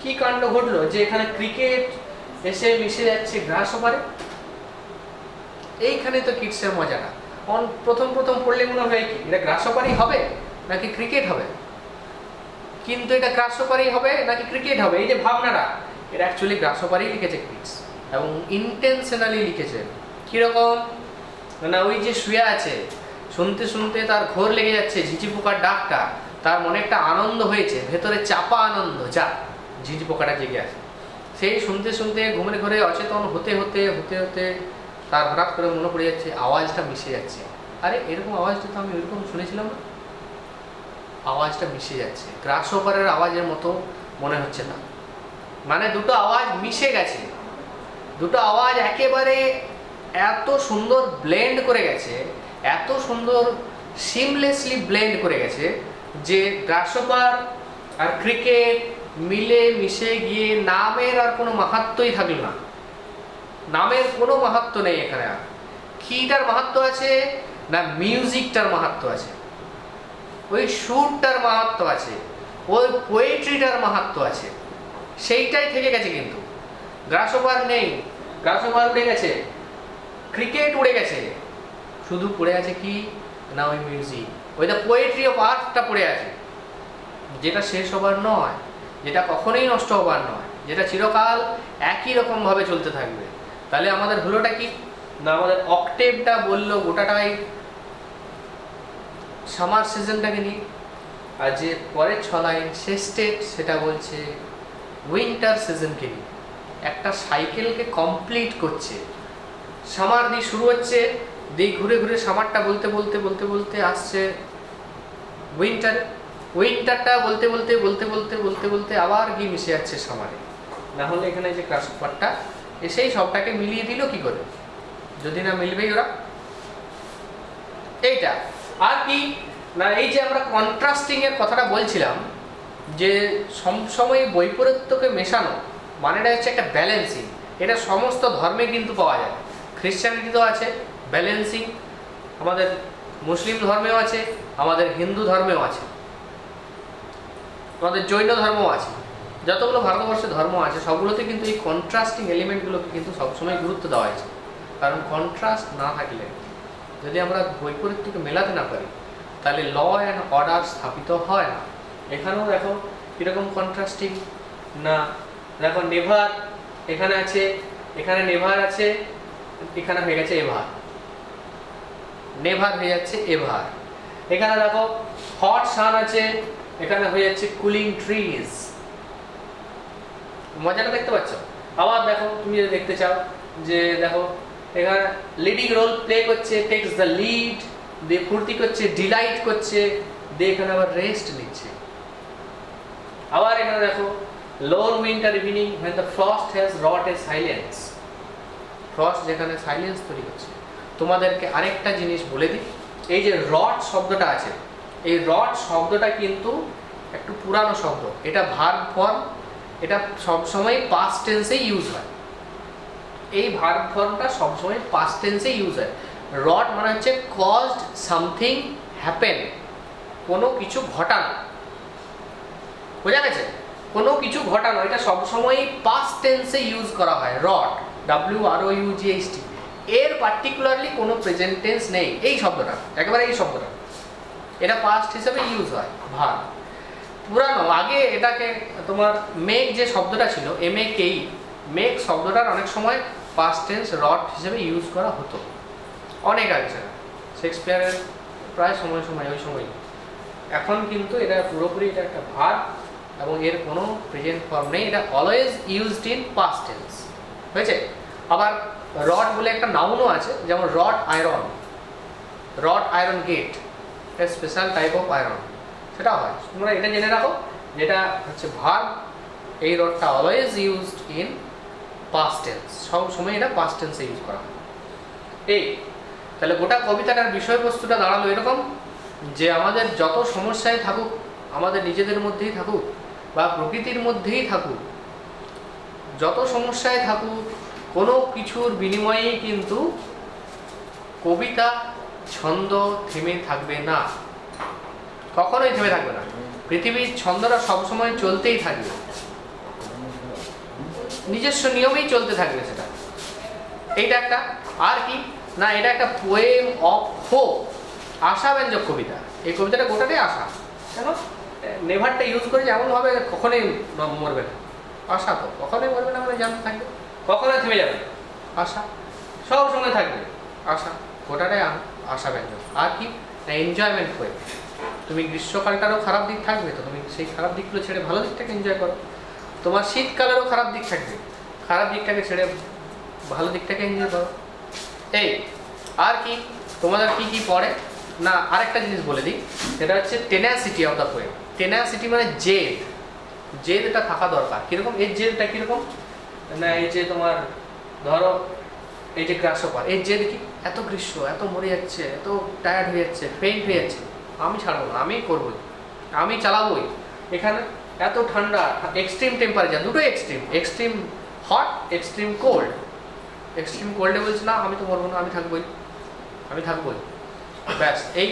কি কাণ্ড ঘটলো যে এখানে ক্রিকেট এসে মিশে যাচ্ছে গ্রাসহপারে। এইখানে তো কিডসের মজাটা, প্রথম প্রথম পড়লে মনে হয় কি এটা গ্রাসহপারই হবে নাকি ক্রিকেট হবে, কিন্তু এটা গ্রাসহপারই হবে নাকি ক্রিকেট হবে, এই যে ভাবনাটা, এটা অ্যাকচুয়ালি গ্রাসহপারই লিখেছে ক্রিস, এবং ইন্টেনশনালি লিখেছে। কীরকম না, ওই যে শুয়ে আছে, শুনতে শুনতে তার ঘোর লেগে যাচ্ছে ঝিঝি পোকার ডাকটা, তার মনে একটা আনন্দ হয়েছে, ভেতরে চাপা আনন্দ, যা ঝিঝি পোকাটা জেগে আছে, সেই শুনতে শুনতে ঘুমের ঘরে অচেতন হতে হতে হতে হতে তার হঠাৎ করে মনে পড়ে যাচ্ছে, আওয়াজটা মিশে যাচ্ছে, আরে এরকম আওয়াজটা তো আমি ওইরকম শুনেছিলাম না, আওয়াজটা মিশে যাচ্ছে, গ্রাসহপারের আওয়াজের মতো মনে হচ্ছে না, মানে দুটো আওয়াজ মিশে গেছে, দুটো আওয়াজ একেবারে এত সুন্দর ব্লেন্ড করে গেছে, এত সুন্দর সিমলেসলি ব্লেন্ড করে গেছে যে গ্রাসহপার আর ক্রিকেট মিলে মিশে গিয়ে নামের আর কোনো মাহাত্ম্যই থাকলো না, নামের কোনো মাহাত্ম্য নেই এখানে। আর কিটার মাহাত্ম্য আছে না, মিউজিকটার মাহাত্ম্য আছে, ওই সুরটার মাহাত্ম্য আছে, ওই পোয়েট্রিটার মাহাত্ম্য আছে, সেইটাই থেকে গেছে। কিন্তু গ্রাসহপার নেই, গ্রাসহপার উড়ে গেছে, ক্রিকেট উড়ে গেছে, শুধু পড়ে আছে কি না ওই মিউজিক, ওই দ্য পোয়েট্রি অফ আর্টটা পড়ে আছে, যেটা শেষ হবার নয়, যেটা কখনোই নষ্ট হবার নয়, যেটা চিরকাল একই রকমভাবে চলতে থাকবে। তাহলে আমাদের হলোটা কি না, আমাদের অক্টেভটা বললো গোটাটাই সামার সিজনটাকে নিয়ে, আর যে পরের 6 লাইন শেষ স্টেপ সেটা বলছে উইন্টার সিজনকে নিয়ে, একটা সাইকেলকে কমপ্লিট করছে। সামার দিয়ে শুরু হচ্ছে, দিয়ে ঘুরে ঘুরে সামারটা বলতে বলতে বলতে বলতে আসছে উইন্টার, উইন্টারটা বলতে বলতে বলতে বলতে বলতে বলতে আবার গিয়ে মিশে যাচ্ছে সামারে। না হলে এখানে যে গ্রাসহপারটা এসেই সবটাকে মিলিয়ে দিল কি করে, যদি না মিলবেই ওরা। এইটা আর কি না, এই যে আমরা কন্ট্রাস্টিং এর কথাটা বলছিলাম, যে সমসময় বৈপরীত্যকে মেশানো, মানেটা হচ্ছে একটা ব্যালেন্সিং, এটা সমস্ত ধর্মে কিন্তু পাওয়া যায়, খ্রিশ্চানিটিতেও আছে ব্যালেন্সিং, আমাদের মুসলিম ধর্মেও আছে, আমাদের হিন্দু ধর্মেও আছে, আমাদের জৈন ধর্মও আছে, যতগুলো ভারতবর্ষে ধর্ম আছে সবগুলোতে কিন্তু এই কন্ট্রাস্টিং এলিমেন্টগুলোকে কিন্তু সবসময় গুরুত্ব দেওয়া হয়েছে। কারণ কন্ট্রাস্ট না থাকলে, যদি আমরা বৈপরীত্যকে মেলাতে না পারি, তাহলে ল অ্যান্ড অর্ডার স্থাপিত হয় না। এখানেও দেখো কীরকম কন্ট্রাস্টিং না, দেখো নেভার এখানে আছে, এখানে নেভার আছে, এখানে হয়ে গেছে এভার, নেভার হয়ে যাচ্ছে এভার। এখানে দেখো হট সান আছে, এখানে হয়ে যাচ্ছে কুলিং ট্রিজ। মজাটা দেখতে পাচ্ছ? আবার দেখো তুমি যদি দেখতে চাও যে দেখো এখানে লিডিং রোল প্লে করছে, টেক্স দ্য লিড, দিয়ে ফুর্তি করছে, ডিলাইট করছে, দিয়ে এখানে আবার রেস্ট নিচ্ছে। আবার এখানে দেখো loan winter evening when the frost has wrought a silence, frost যেখানে সাইলেন্স তৈরি করছে। তোমাদেরকে আরেকটা জিনিস বলে দিই, এই যে রট শব্দটা আছে, এই রট শব্দটা কিন্তু একটু পুরানো শব্দ, এটা ভার্ব ফর্ম, এটা সবসময় পাস্ট টেন্সে ইউজ হয়, এই ভার্ব ফর্মটা সবসময় পাস্ট টেন্সে ইউজ হয়। রট মানে হচ্ছে কজড সামথিং হ্যাপেন, কোনো কিছু ঘটানো, বোঝা গেছে? কোনো কিছু ঘটানো, এটা সবসময় পাস্ট টেন্সে ইউজ করা হয়, রট, WROUGHT, এর পার্টিকুলারলি কোনো প্রেজেন্ট টেন্স নেই এই শব্দটা, একেবারে এই শব্দটা, এটা পাস্ট হিসেবে ইউজ হয় ভার্ব। পুরানো আগে এটাকে তোমার মেক যে শব্দটা ছিল, MAKE, মেক শব্দটার অনেক সময় পাস্ট টেন্স রট হিসেবে ইউজ করা হতো, অনেক আগে সেটা শেক্সপিয়ারের প্রায় সময় সময় ওই সময়। এখন কিন্তু এটা পুরোপুরি এটা একটা ভার্ব এবং এর কোনো প্রেজেন্ট ফর্ম নেই, এটা always used in past tense, হয়েছে? আবার রড বলে একটা নাউনও আছে, যেমন rod iron, rod iron gate, এটা স্পেশাল টাইপ অফ আয়রন, সেটা হয়। তোমরা এটা জেনে রাখো, যেটা হচ্ছে ভার্ব, এই রডটা always used in past tense, সব সময় এটা পাস্ট টেন্সে ইউজ করা হয়। এই তাহলে গোটা কবিতাটার বিষয়বস্তুটা দাঁড়ালো এরকম, যে আমাদের যত সমস্যায় থাকুক, আমাদের নিজেদের মধ্যেই থাকুক বা প্রকৃতির মধ্যেই থাকুক, যত সমস্যায় থাকুক, কোনো কিছুর বিনিময়েই কিন্তু কবিতা ছন্দ থেমে থাকবে না, কখনোই থেমে থাকবে না। পৃথিবীর ছন্দটা সবসময় চলতেই থাকবে, নিজস্ব নিয়মেই চলতে থাকবে সেটা। এইটা একটা, আর কি না, এটা একটা পোয়েম অফ হোপ, আশাব্যঞ্জক কবিতা। এই কবিতাটা গোটাটাই আশা। কেন নেভারটা ইউজ করেছে এমনভাবে কখনোই মরবে না। আশা তো কখনোই মরবে না, মানে জানতে থাকবে, কখনোই থেমে যাবে না। আশা সব সময় থাকবে, আশা গোটাটাই আশা ব্যঞ্জন। আর কি না এনজয়মেন্ট হয়ে, তুমি গ্রীষ্মকালটারও খারাপ দিক থাকবে, তো তুমি সেই খারাপ দিকগুলো ছেড়ে ভালো দিকটাকে এনজয় করো। তোমার শীতকালেরও খারাপ দিক থাকবে, খারাপ দিকটাকে ছেড়ে ভালো দিকটাকে এনজয় করো। এই আর কি তোমাদের কি কি পড়ে না, আরেকটা জিনিস বলে দিই, সেটা হচ্ছে tenacity of the poem. Tenacity মানে জেদ, জেদ এটা থাকা দরকার। কীরকম এর জেদটা কীরকম না, এই যে তোমার ধরো এই যে গ্রাসহপার, এর জেদ কি, এত গ্রীষ্ম, এত মরে যাচ্ছে, এত টায়ার্ড হয়ে যাচ্ছে, ফেইন্ট হয়ে যাচ্ছে, আমি ছাড়বো না, আমি করবোই, আমি চালাবোই। এখানে এত ঠান্ডা, এক্সট্রিম টেম্পারেচার, দুটোই extreme, extreme hot, extreme cold. Extreme কোল্ডে বলছে না আমি তো মরবো না, আমি থাকবোই, আমি থাকবোই, ব্যাস এই।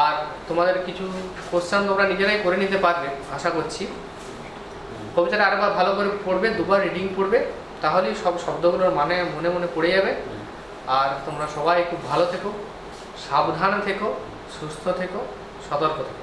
আর তোমাদের কিছু কোশ্চেন তোমরা নিজেরাই করে নিতে পারবে আশা করছি। কবিতাটা আরেকবার ভালো করে পড়বে, দুবার রিডিং পড়বে, তাহলেই সব শব্দগুলোর মানে মনে মনে পড়ে যাবে। আর তোমরা সবাই খুব ভালো থেকো, সাবধানে থেকো, সুস্থ থেকো, সতর্ক থেকো।